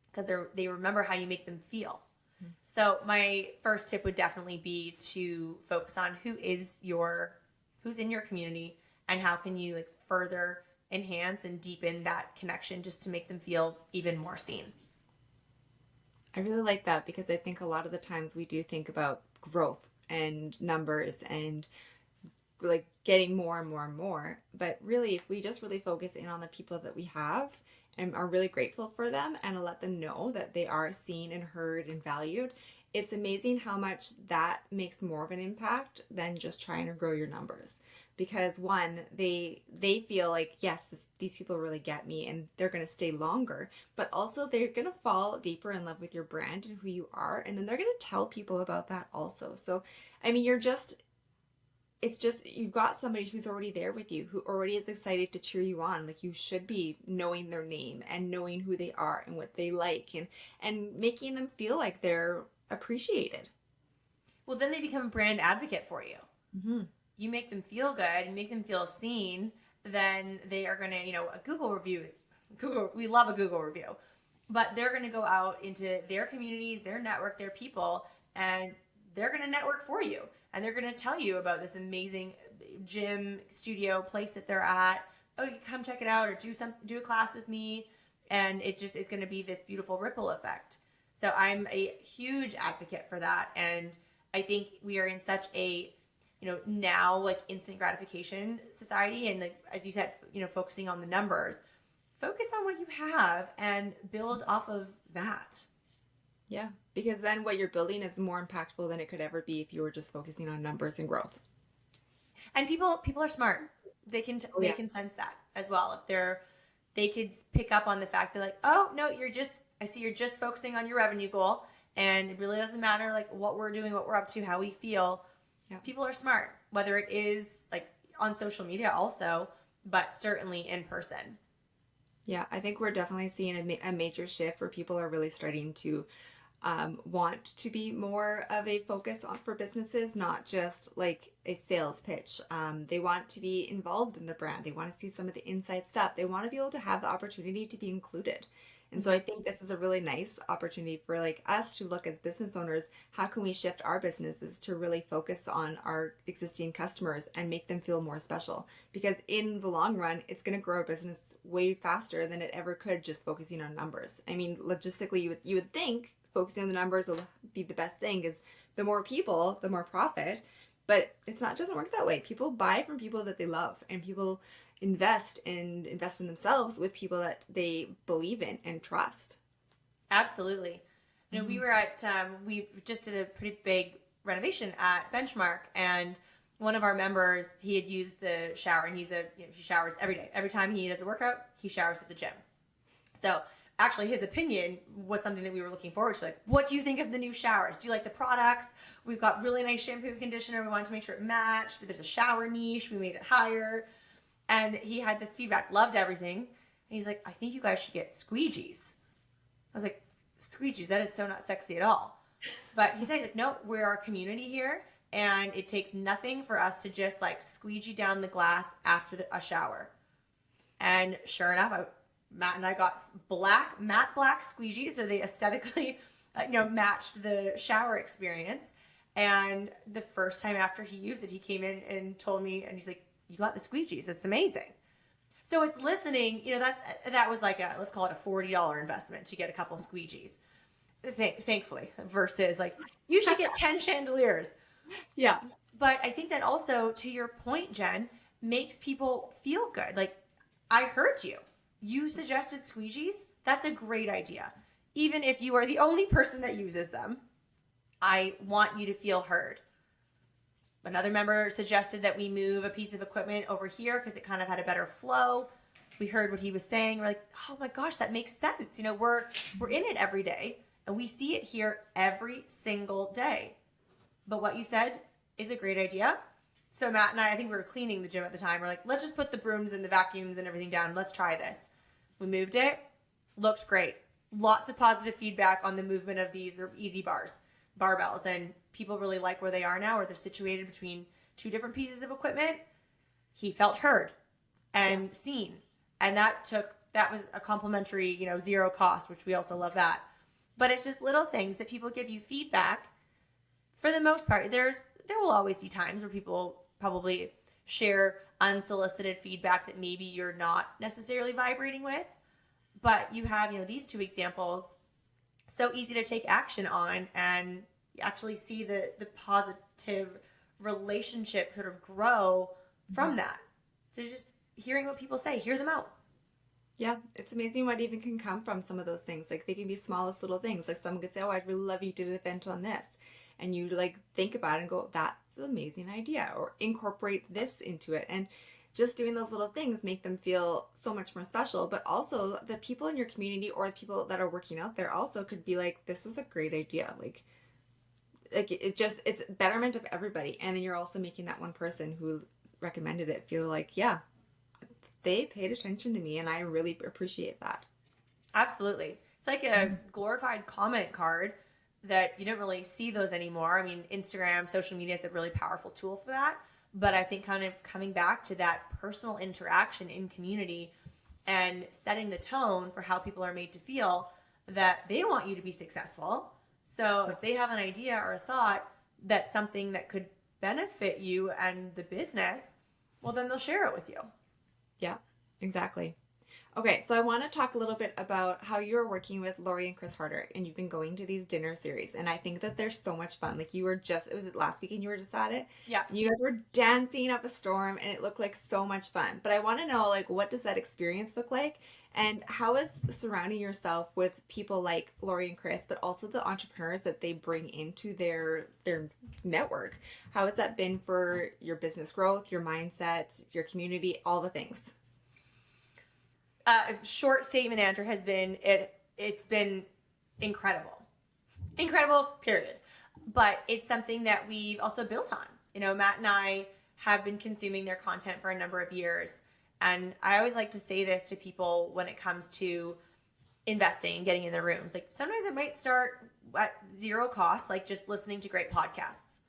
A: because they remember how you make them feel. So my first tip would definitely be to focus on who's in your community and how can you further enhance and deepen that connection just to make them feel even more seen.
B: I really like that because I think a lot of the times we do think about growth and numbers and getting more and more and more. But really, if we just really focus in on the people that we have and are really grateful for them and let them know that they are seen and heard and valued, it's amazing how much that makes more of an impact than just trying to grow your numbers. Because one, they feel yes, these people really get me and they're going to stay longer, but also they're going to fall deeper in love with your brand and who you are, and then they're going to tell people about that also. So, you're just it's just, you've got somebody who's already there with you, who already is excited to cheer you on. Like, you should be knowing their name and knowing who they are and what they like, and making them feel like they're appreciated.
A: Well, then they become a brand advocate for you.
B: Mm-hmm.
A: You make them feel good, you make them feel seen, then they are going to, a Google review Google, we love a Google review, but they're going to go out into their communities, their network, their people, and they're going to network for you. And they're going to tell you about this amazing gym, studio, place that they're at. Oh, you come check it out, or do a class with me. And it just is going to be this beautiful ripple effect. So I'm a huge advocate for that. And I think we are in such a, now like instant gratification society. And like, as you said, focusing on the numbers, focus on what you have and build off of that.
B: Yeah, because then what you're building is more impactful than it could ever be if you were just focusing on numbers and growth.
A: And people are smart. They can sense that as well. If they could pick up on the fact that, like, oh no, I see you're just focusing on your revenue goal, and it really doesn't matter like what we're doing, what we're up to, how we feel. Yeah. People are smart, whether it is like on social media also, but certainly in person.
B: Yeah, I think we're definitely seeing a major shift where people are really starting to want to be more of a focus for businesses, not just like a sales pitch. They want to be involved in the brand. They want to see some of the inside stuff. They want to be able to have the opportunity to be included. And so I think this is a really nice opportunity for like us to look as business owners, how can we shift our businesses to really focus on our existing customers and make them feel more special? Because in the long run, it's going to grow a business way faster than it ever could just focusing on numbers. I mean, logistically, you would think focusing on the numbers will be the best thing, is the more people, the more profit. But it doesn't work that way. People buy from people that they love, and people invest in themselves with people that they believe in and trust.
A: Absolutely. We were at we just did a pretty big renovation at Benchmark, and one of our members, he had used the shower, and he showers every day. Every time he does a workout, he showers at the gym. So actually his opinion was something that we were looking forward to. Like, what do you think of the new showers? Do you like the products? We've got really nice shampoo and conditioner. We wanted to make sure it matched. There's a shower niche. We made it higher. And he had this feedback, loved everything. And he's like, I think you guys should get squeegees. I was like, squeegees? That is so not sexy at all. But he's like, no, we're our community here. And it takes nothing for us to just like squeegee down the glass after a shower. And sure enough, Matt and I got matte black squeegees, so they aesthetically, matched the shower experience. And the first time after he used it, he came in and told me, and he's like, you got the squeegees. It's amazing. So it's listening. That was like let's call it a $40 investment to get a couple of squeegees. Thankfully, versus like, you should get 10 chandeliers.
B: Yeah.
A: But I think that also, to your point, Jen, makes people feel good. Like, I heard you. You suggested squeegees. That's a great idea. Even if you are the only person that uses them, I want you to feel heard. Another member suggested that we move a piece of equipment over here because it kind of had a better flow. We heard what he was saying. We're like, oh my gosh, that makes sense. We're in it every day, and we see it here every single day. But what you said is a great idea. So Matt and I think we were cleaning the gym at the time. We're like, let's just put the brooms and the vacuums and everything down. Let's try this. We moved it. Looked great. Lots of positive feedback on the movement of these. They're easy barbells, and people really like where they are now, where they're situated between two different pieces of equipment. He felt heard and seen. And that was a complimentary, zero cost, which we also love that. But it's just little things that people give you feedback. For the most part, there will always be times where people probably share unsolicited feedback that maybe you're not necessarily vibrating with. But you have, these two examples, so easy to take action on, and you actually see the positive relationship sort of grow from that. So just hearing what people say, hear them out.
B: Yeah, it's amazing what even can come from some of those things. Like, they can be smallest little things. Like, someone could say, oh, I'd really love you to do an event on this. And you like think about it and go, that's an amazing idea, or incorporate this into it. And just doing those little things make them feel so much more special. But also the people in your community or the people that are working out there also could be like, this is a great idea. Like, like it's betterment of everybody. And then you're also making that one person who recommended it feel like, yeah, they paid attention to me and I really appreciate that.
A: Absolutely. It's like a glorified comment card that you don't really see those anymore. I mean, Instagram, social media is a really powerful tool for that. But I think kind of coming back to that personal interaction in community and setting the tone for how people are made to feel that they want you to be successful. So if they have an idea or a thought that's something that could benefit you and the business, well, then they'll share it with you.
B: Yeah, exactly. Okay, so I want to talk a little bit about how you're working with Lori and Chris Harder, and you've been going to these dinner series, and I think that they're so much fun. Like you were just, it was last weekend you were just at it.
A: Yeah.
B: You guys were dancing up a storm, and it looked like so much fun. But I want to know, like, what does that experience look like, and how is surrounding yourself with people like Lori and Chris, but also the entrepreneurs that they bring into their network? How has that been for your business growth, your mindset, your community, all the things?
A: Short statement answer has been it's been incredible, period. But it's something that we've also built on. You know, Matt and I have been consuming their content for a number of years, and I always like to say this to people when it comes to investing and getting in their rooms. Like sometimes it might start at zero cost, like just listening to great podcasts.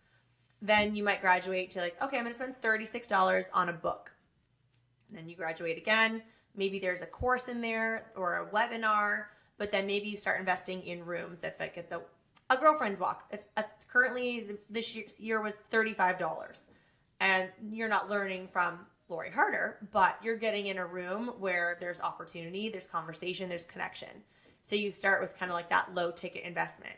A: Then you might graduate to like, okay, I'm gonna spend $36 on a book. And then you graduate again. Maybe there's a course in there or a webinar, but then maybe you start investing in rooms. If like it's a girlfriend's walk, it's currently this year was $35, and you're not learning from Lori Harder, but you're getting in a room where there's opportunity, there's conversation, there's connection. So you start with kind of like that low ticket investment,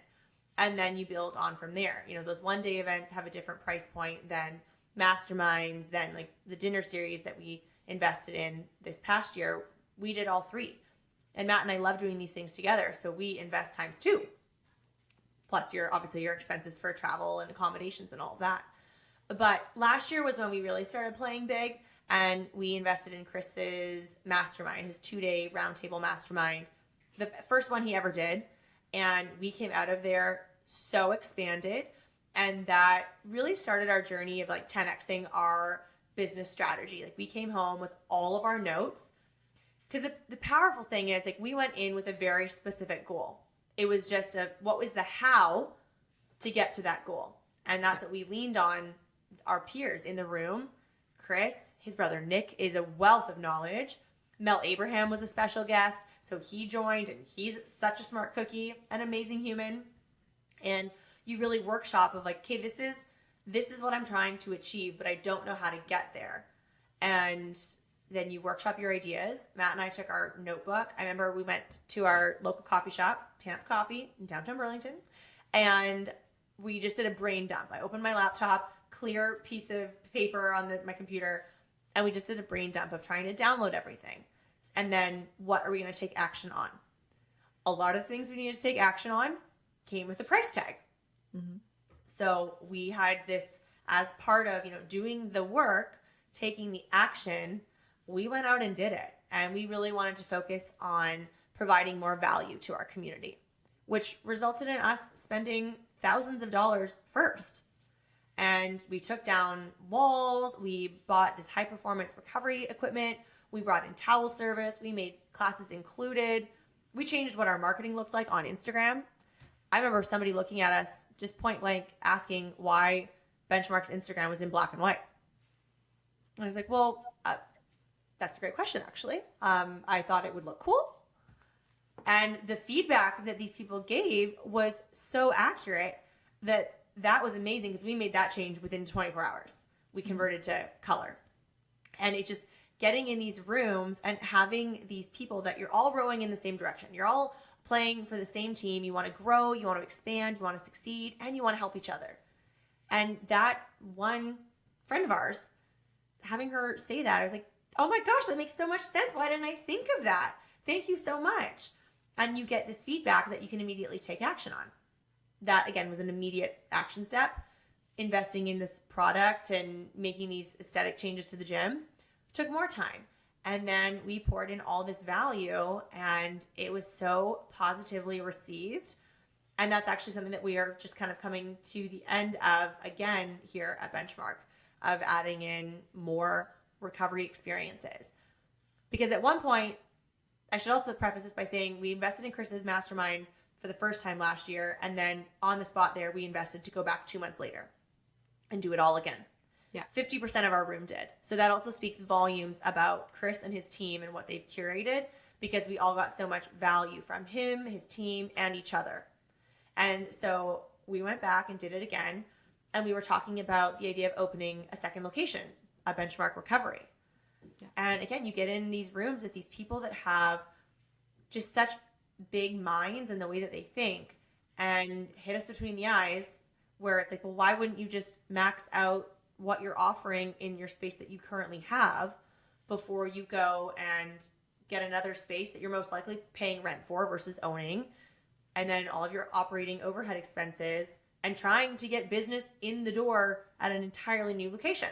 A: and then you build on from there. You know, those one day events have a different price point than masterminds, than like the dinner series that we invested in this past year. We did all three, and Matt and I love doing these things together, so we invest times two, plus your expenses for travel and accommodations and all of that. But last year was when we really started playing big, and we invested in Chris's mastermind, his 2-day roundtable mastermind, the first one he ever did. And we came out of there so expanded, and that really started our journey of like 10xing our business strategy. Like we came home with all of our notes, because the powerful thing is like we went in with a very specific goal. It was just what was the how to get to that goal, and that's what we leaned on our peers in the room. Chris, his brother Nick, is a wealth of knowledge. Mel Abraham was a special guest, so he joined, and he's such a smart cookie, an amazing human. And you really workshop of like, okay, this is what I'm trying to achieve, but I don't know how to get there. And then you workshop your ideas. Matt and I took our notebook. I remember we went to our local coffee shop, Tamp Coffee in downtown Burlington, and we just did a brain dump. I opened my laptop, clear piece of paper on my computer, and we just did a brain dump of trying to download everything. And then what are we going to take action on? A lot of the things we needed to take action on came with a price tag. Mm-hmm. So we had this as part of, doing the work, taking the action. We went out and did it. And we really wanted to focus on providing more value to our community, which resulted in us spending thousands of dollars first. And we took down walls. We bought this high performance recovery equipment. We brought in towel service. We made classes included. We changed what our marketing looked like on Instagram. I remember somebody looking at us just point blank asking why Benchmark's Instagram was in black and white. And I was like, well, that's a great question, actually. I thought it would look cool. And the feedback that these people gave was so accurate that was amazing, because we made that change within 24 hours. We converted to color. And it just getting in these rooms and having these people that you're all rowing in the same direction. You're all playing for the same team. You want to grow, you want to expand, you want to succeed, and you want to help each other. And that one friend of ours, having her say that, I was like, oh my gosh, that makes so much sense. Why didn't I think of that? Thank you so much. And you get this feedback that you can immediately take action on. That, again, was an immediate action step. Investing in this product and making these aesthetic changes to the gym took more time. And then we poured in all this value, and it was so positively received And that's actually something that we are just kind of coming to the end of again here at Benchmark, of adding in more recovery experiences. Because at one point, I should also preface this by saying we invested in Chris's mastermind for the first time last year. And then on the spot there, we invested to go back 2 months later and do it all again.
B: Yeah.
A: 50% of our room did. So that also speaks volumes about Chris and his team and what they've curated, because we all got so much value from him, his team, and each other. And so we went back and did it again. And we were talking about the idea of opening a second location, a Benchmark Recovery. Yeah. And again, you get in these rooms with these people that have just such big minds in the way that they think, and hit us between the eyes, where it's like, well, why wouldn't you just max out what you're offering in your space that you currently have before you go and get another space that you're most likely paying rent for versus owning, and then all of your operating overhead expenses, and trying to get business in the door at an entirely new location.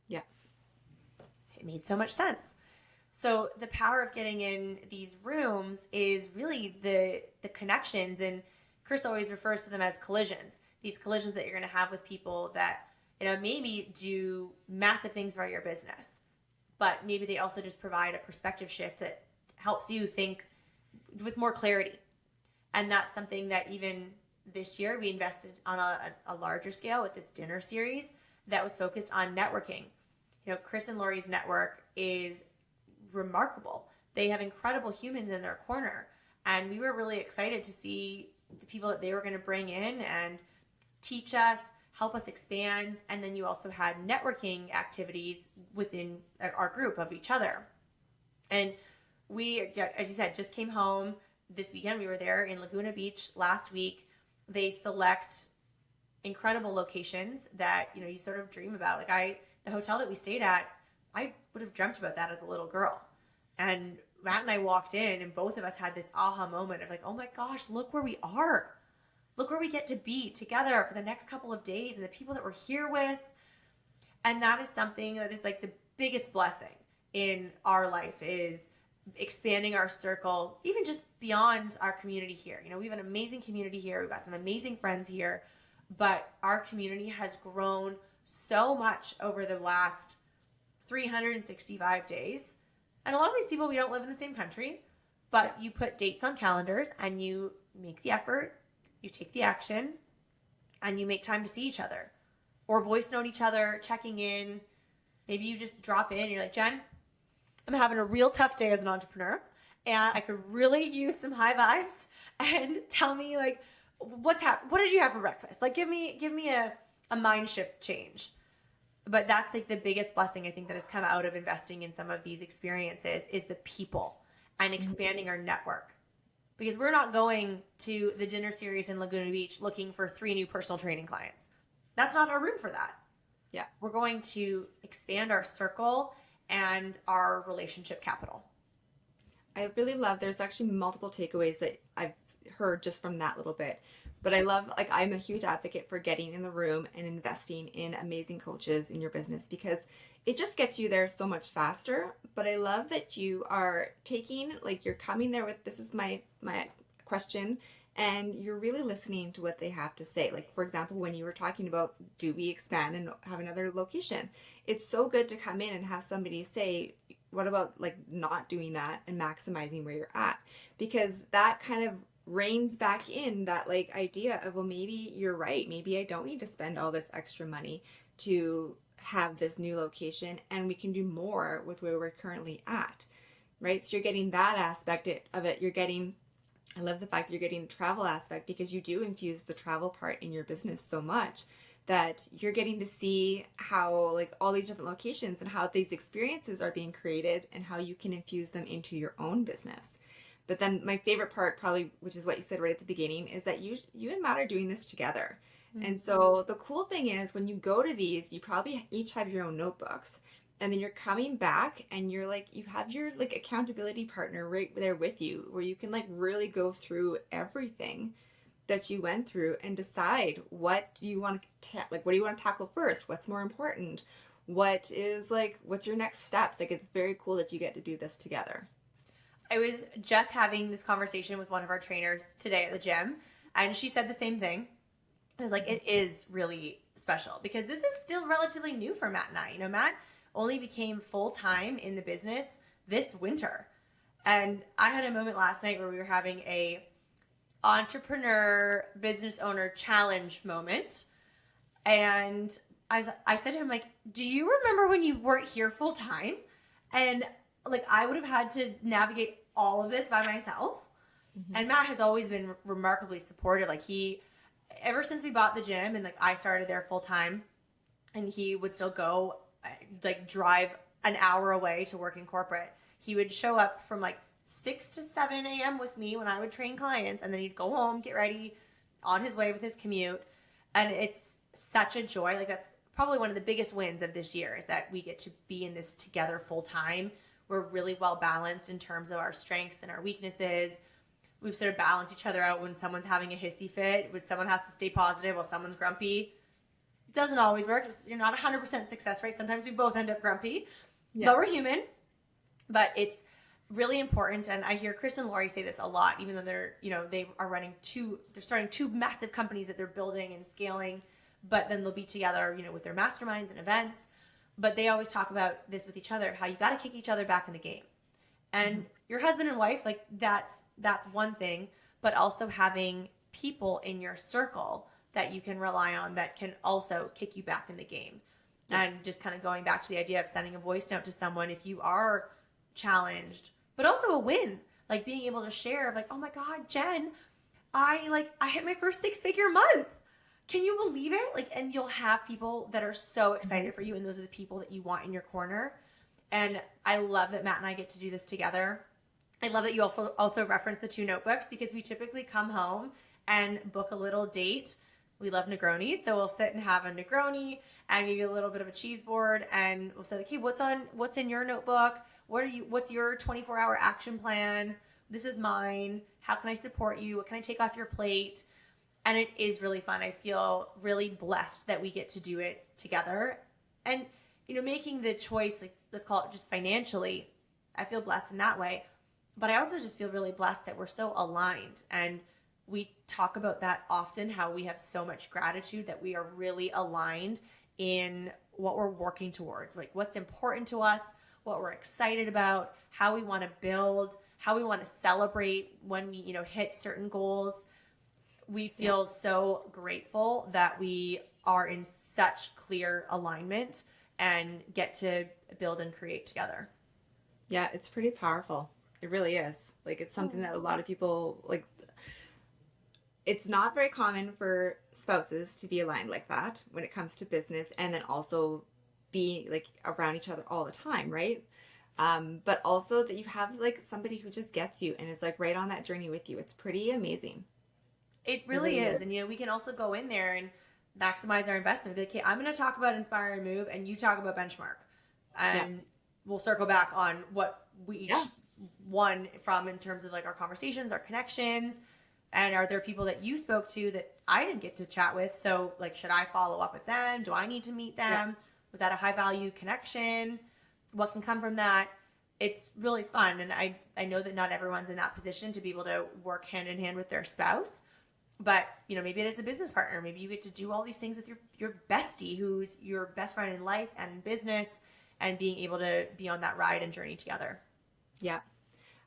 B: Yeah.
A: It made so much sense. So the power of getting in these rooms is really the connections, and Chris always refers to them as collisions. These collisions that you're going to have with people that, you know, maybe do massive things for your business, but maybe they also just provide a perspective shift that helps you think with more clarity. And that's something that even this year we invested on a larger scale with this dinner series that was focused on networking. You know, Chris and Lori's network is remarkable. They have incredible humans in their corner. And we were really excited to see the people that they were going to bring in and teach us, help us expand. And then you also had networking activities within our group of each other. And we, as you said, just came home this weekend. We were there in Laguna Beach last week. They select incredible locations that, you know, you sort of dream about. Like the hotel that we stayed at, I would have dreamt about that as a little girl. And Matt and I walked in, and both of us had this aha moment of like, oh my gosh, look where we are. Look where we get to be together for the next couple of days, and the people that we're here with. And that is something that is like the biggest blessing in our life, is expanding our circle, even just beyond our community here. You know, we have an amazing community here. We've got some amazing friends here, but our community has grown so much over the last 365 days. And a lot of these people, we don't live in the same country, but you put dates on calendars and you make the effort, you take the action, and you make time to see each other or voice note each other, checking in. Maybe you just drop in and you're like, Jen, I'm having a real tough day as an entrepreneur, and I could really use some high vibes, and tell me like, what's happened? What did you have for breakfast? Like, give me a mind shift change. But that's like the biggest blessing I think that has come out of investing in some of these experiences, is the people and expanding our network. Because we're not going to the dinner series in Laguna Beach looking for 3 new personal training clients. That's not our room for that.
B: Yeah.
A: We're going to expand our circle and our relationship capital.
B: I really love, there's actually multiple takeaways that I've heard just from that little bit. But I love, like, I'm a huge advocate for getting in the room and investing in amazing coaches in your business, because it just gets you there so much faster. But I love that you are taking, like, you're coming there with, this is my question, and you're really listening to what they have to say. Like, for example, when you were talking about, do we expand and have another location? It's so good to come in and have somebody say, what about like not doing that and maximizing where you're at? Because that kind of reins back in that like idea of, well, maybe you're right. Maybe I don't need to spend all this extra money to have this new location, and we can do more with where we're currently at, right? So you're getting that aspect of it. You're getting, I love the fact that you're getting the travel aspect, because you do infuse the travel part in your business so much that you're getting to see how like all these different locations and how these experiences are being created and how you can infuse them into your own business. But then my favorite part, probably, which is what you said right at the beginning, is that you and Matt are doing this together. Mm-hmm. And so the cool thing is, when you go to these, you probably each have your own notebooks, and then you're coming back and you're like, you have your like accountability partner right there with you, where you can like really go through everything that you went through and decide what you want to what do you want to tackle first? What's more important? What's your next steps? Like, it's very cool that you get to do this together.
A: I was just having this conversation with one of our trainers today at the gym, And she said the same thing. I was like, it is really special because this is still relatively new for Matt and I. You know, Matt only became full-time in the business this winter. And I had a moment last night where we were having a entrepreneur business owner challenge moment. And I said to him, like, do you remember when you weren't here full time? And like, I would have had to navigate all of this by myself. Mm-hmm. And Matt has always been remarkably supportive. Like, ever since we bought the gym and like I started there full time, and he would still go, like, drive an hour away to work in corporate. He would show up from like 6 to 7 a.m. with me when I would train clients, and then he'd go home, get ready, on his way with his commute. And it's such a joy. Like, that's probably one of the biggest wins of this year, is that we get to be in this together full time. We're really well balanced in terms of our strengths and our weaknesses. We've sort of balanced each other out when someone's having a hissy fit, when someone has to stay positive while someone's grumpy. It doesn't always work. You're not 100% success rate. Sometimes we both end up grumpy, but we're human. But it's really important. And I hear Chris and Lori say this a lot, even though they are they're starting two massive companies that they're building and scaling, but then they'll be together, with their masterminds and events. But they always talk about this with each other, how you got to kick each other back in the game. And your husband and wife, like, that's one thing, but also having people in your circle that you can rely on that can also kick you back in the game. Yeah. And just kind of going back to the idea of sending a voice note to someone if you are challenged, but also a win, like being able to share of like, oh my God, Jen, I hit my first 6-figure month. Can you believe it? Like, and you'll have people that are so excited for you, and those are the people that you want in your corner. And I love that Matt and I get to do this together. I love that you also reference the 2 notebooks, because we typically come home and book a little date. We love Negronis, so we'll sit and have a Negroni and maybe a little bit of a cheese board, and we'll say, okay, what's in your notebook? What's your 24-hour action plan? This is mine. How can I support you? What can I take off your plate? And it is really fun. I feel really blessed that we get to do it together. And, making the choice, like, let's call it just financially, I feel blessed in that way. But I also just feel really blessed that we're so aligned. And we talk about that often, how we have so much gratitude that we are really aligned in what we're working towards, like what's important to us, what we're excited about, how we want to build, how we want to celebrate when we, hit certain goals. We feel so grateful that we are in such clear alignment and get to build and create together.
B: Yeah, it's pretty powerful. It really is. Like, it's something that a lot of people, like, it's not very common for spouses to be aligned like that when it comes to business, and then also be like around each other all the time, right? But also that you have like somebody who just gets you and is like right on that journey with you. It's pretty amazing.
A: It really is. And, we can also go in there and maximize our investment. Be like, okay, I'm going to talk about Inspire and Move, and you talk about Benchmark. And we'll circle back on what we each won from in terms of like our conversations, our connections. And are there people that you spoke to that I didn't get to chat with? So, like, should I follow up with them? Do I need to meet them? Yeah. Was that a high-value connection? What can come from that? It's really fun. And I know that not everyone's in that position to be able to work hand-in-hand with their spouse. But, maybe it is a business partner. Maybe you get to do all these things with your bestie, who's your best friend in life and in business, and being able to be on that ride and journey together.
B: Yeah.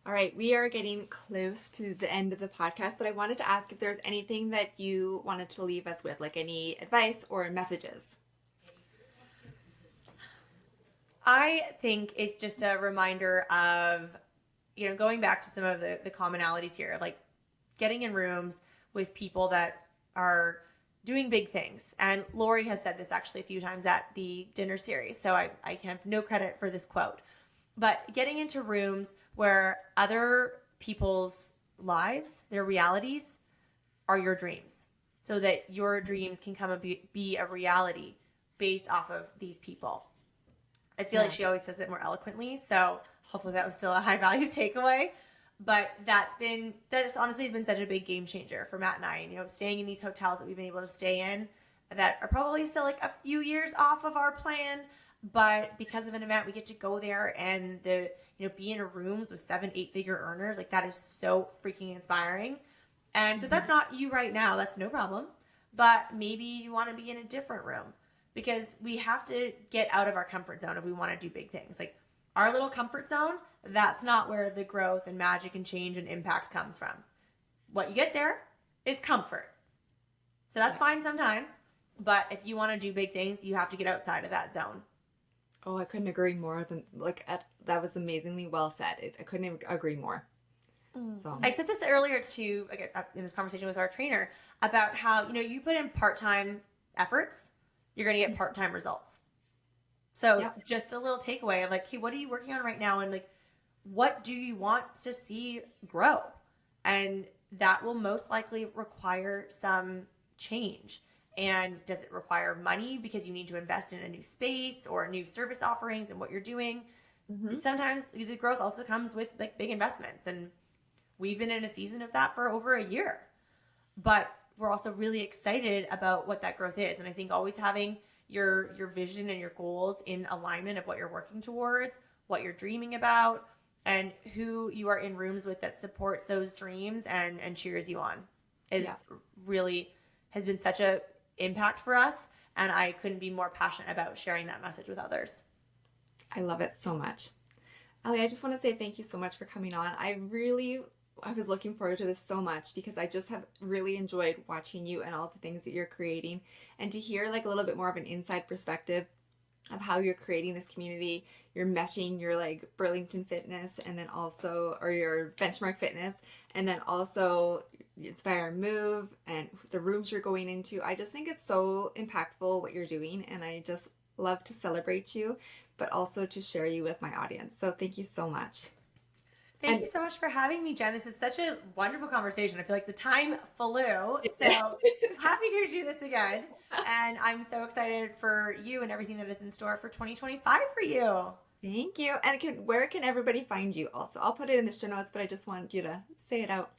B: All right, we are getting close to the end of the podcast, but I wanted to ask if there's anything that you wanted to leave us with, like any advice or messages.
A: I think it's just a reminder of, going back to some of the commonalities here, like getting in rooms with people that are doing big things. And Lori has said this actually a few times at the dinner series, so I have no credit for this quote. But getting into rooms where other people's lives, their realities, are your dreams, so that your dreams can come and be a reality based off of these people. I feel like she always says it more eloquently, so hopefully that was still a high value takeaway. But that honestly has been such a big game changer for Matt and I. Staying in these hotels that we've been able to stay in that are probably still like a few years off of our plan. But because of an event, we get to go there and be in rooms with 7-8 figure earners. Like, that is so freaking inspiring. And so if that's not you right now, that's no problem. But maybe you want to be in a different room, because we have to get out of our comfort zone if we want to do big things. Like our little comfort zone, that's not where the growth and magic and change and impact comes from. What you get there is comfort. So that's fine sometimes. But if you want to do big things, you have to get outside of that zone.
B: Oh, I couldn't agree more than that was amazingly well said. I couldn't agree more. So
A: I said this earlier too, again, in this conversation with our trainer, about how, you put in part-time efforts, you're going to get part-time results. So
B: Yep.
A: just a little takeaway of like, hey, what are you working on right now? And like, what do you want to see grow? And that will most likely require some change. And does it require money because you need to invest in a new space or new service offerings and what you're doing? Sometimes the growth also comes with like big investments, and we've been in a season of that for over a year. But we're also really excited about what that growth is. And I think always having your vision and your goals in alignment of what you're working towards, what you're dreaming about, and who you are in rooms with that supports those dreams and cheers you on is really has been such a impact for us. And I couldn't be more passionate about sharing that message with others.
B: I love it so much. Ali, I just want to say thank you so much for coming on. I was looking forward to this so much because I just have really enjoyed watching you and all the things that you're creating, and to hear like a little bit more of an inside perspective of how you're creating this community. You're meshing your like Burlington Fitness and then also, or your Benchmark Fitness, and then also Inspire and Move and the rooms you're going into. I just think it's so impactful what you're doing, and I just love to celebrate you, but also to share you with my audience. So thank you so much.
A: Thank you so much for having me, Jen. This is such a wonderful conversation. I feel like the time flew. So happy to do this again. And I'm so excited for you and everything that is in store for 2025 for you.
B: Thank you. And where can everybody find you also? I'll put it in the show notes, but I just wanted you to say it out.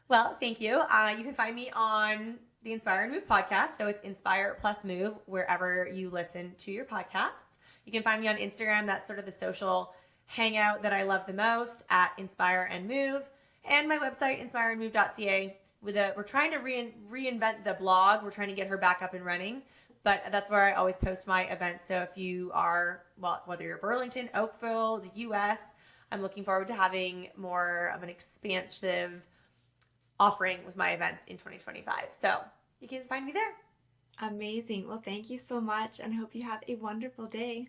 A: Well, thank you. You can find me on the Inspire and Move podcast. So it's Inspire plus Move wherever you listen to your podcasts. You can find me on Instagram. That's sort of the social hangout that I love the most, at Inspire and Move, and my website inspireandmove.ca. We're trying to reinvent the blog. We're trying to get her back up and running, but that's where I always post my events. So if you are, well, whether you're Burlington, Oakville, the US, I'm looking forward to having more of an expansive offering with my events in 2025. So you can find me there.
B: Amazing. Well, thank you so much, and I hope you have a wonderful day.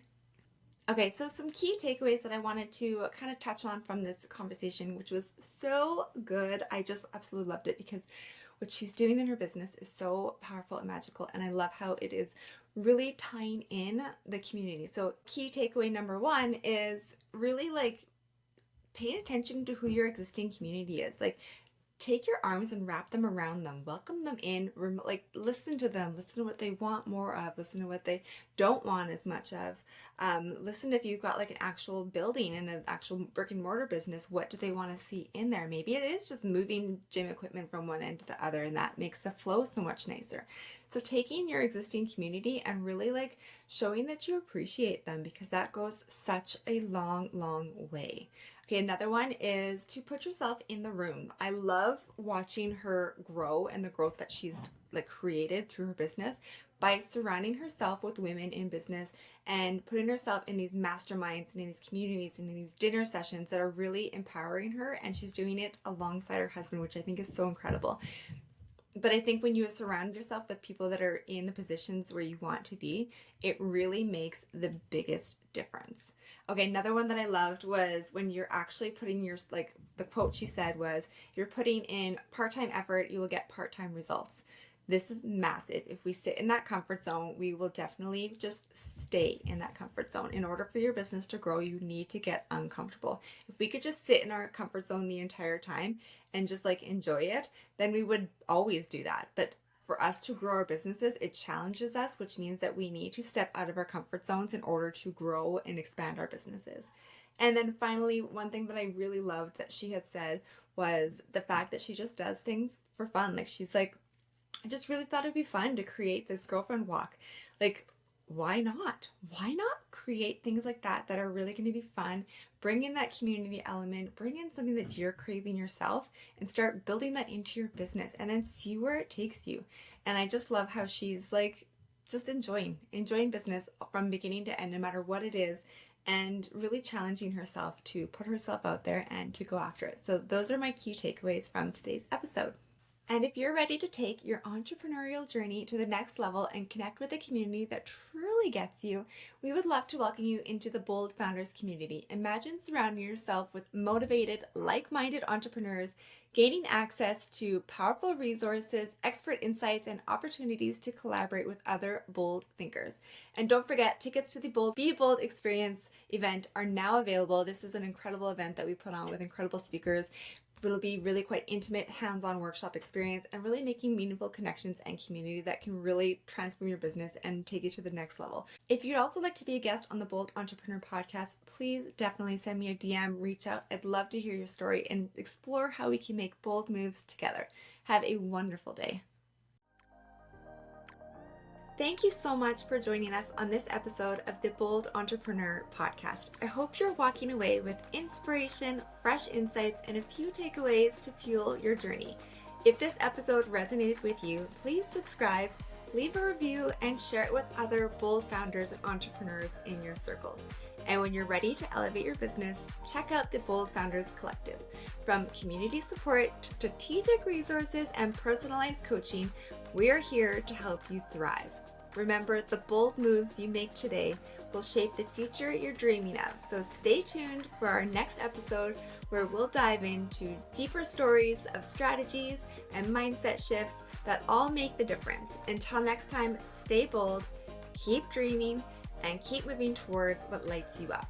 B: Okay, so some key takeaways that I wanted to kind of touch on from this conversation, which was so good. I just absolutely loved it because what she's doing in her business is so powerful and magical, and I love how it is really tying in the community. So key takeaway number one is really like paying attention to who your existing community is. Like, take your arms and wrap them around them, welcome them in, like listen to them, listen to what they want more of, listen to what they don't want as much of. Listen, if you've got like an actual building and an actual brick and mortar business, what do they want to see in there? Maybe it is just moving gym equipment from one end to the other, and that makes the flow so much nicer. So taking your existing community and really like showing that you appreciate them, because that goes such a long, long way. Okay, another one is to put yourself in the room. I love watching her grow and the growth that she's like created through her business by surrounding herself with women in business and putting herself in these masterminds and in these communities and in these dinner sessions that are really empowering her, and she's doing it alongside her husband, which I think is so incredible. But I think when you surround yourself with people that are in the positions where you want to be, it really makes the biggest difference. Okay, another one that I loved was when you're actually putting your, like the quote she said was, you're putting in part-time effort, you will get part-time results. This is massive. If we sit in that comfort zone, we will definitely just stay in that comfort zone. In order for your business to grow, you need to get uncomfortable. If we could just sit in our comfort zone the entire time and just like enjoy it, then we would always do that. But for us to grow our businesses, it challenges us, which means that we need to step out of our comfort zones in order to grow and expand our businesses. And then finally, one thing that I really loved that she had said was the fact that she just does things for fun. Like, she's like, I just really thought it'd be fun to create this girlfriend walk. Like, why not? Why not create things like that that are really going to be fun? Bring in that community element, bring in something that you're craving yourself, and start building that into your business, and then see where it takes you. And I just love how she's like just enjoying business from beginning to end, no matter what it is, and really challenging herself to put herself out there and to go after it. So those are my key takeaways from today's episode. And if you're ready to take your entrepreneurial journey to the next level and connect with a community that truly gets you, we would love to welcome you into the Bold Founders community. Imagine surrounding yourself with motivated, like-minded entrepreneurs, gaining access to powerful resources, expert insights, and opportunities to collaborate with other bold thinkers. And don't forget, tickets to the Be Bold Experience event are now available. This is an incredible event that we put on with incredible speakers. It'll be really quite intimate, hands-on workshop experience, and really making meaningful connections and community that can really transform your business and take you to the next level. If you'd also like to be a guest on the Bold Entrepreneur podcast, please definitely send me a DM, reach out. I'd love to hear your story and explore how we can make bold moves together. Have a wonderful day. Thank you so much for joining us on this episode of the Bold Entrepreneur podcast. I hope you're walking away with inspiration, fresh insights, and a few takeaways to fuel your journey. If this episode resonated with you, please subscribe, leave a review, and share it with other bold founders and entrepreneurs in your circle. And when you're ready to elevate your business, check out the Bold Founders Collective. From community support to strategic resources and personalized coaching, we are here to help you thrive. Remember, the bold moves you make today will shape the future you're dreaming of. So stay tuned for our next episode where we'll dive into deeper stories of strategies and mindset shifts that all make the difference. Until next time, stay bold, keep dreaming, and keep moving towards what lights you up.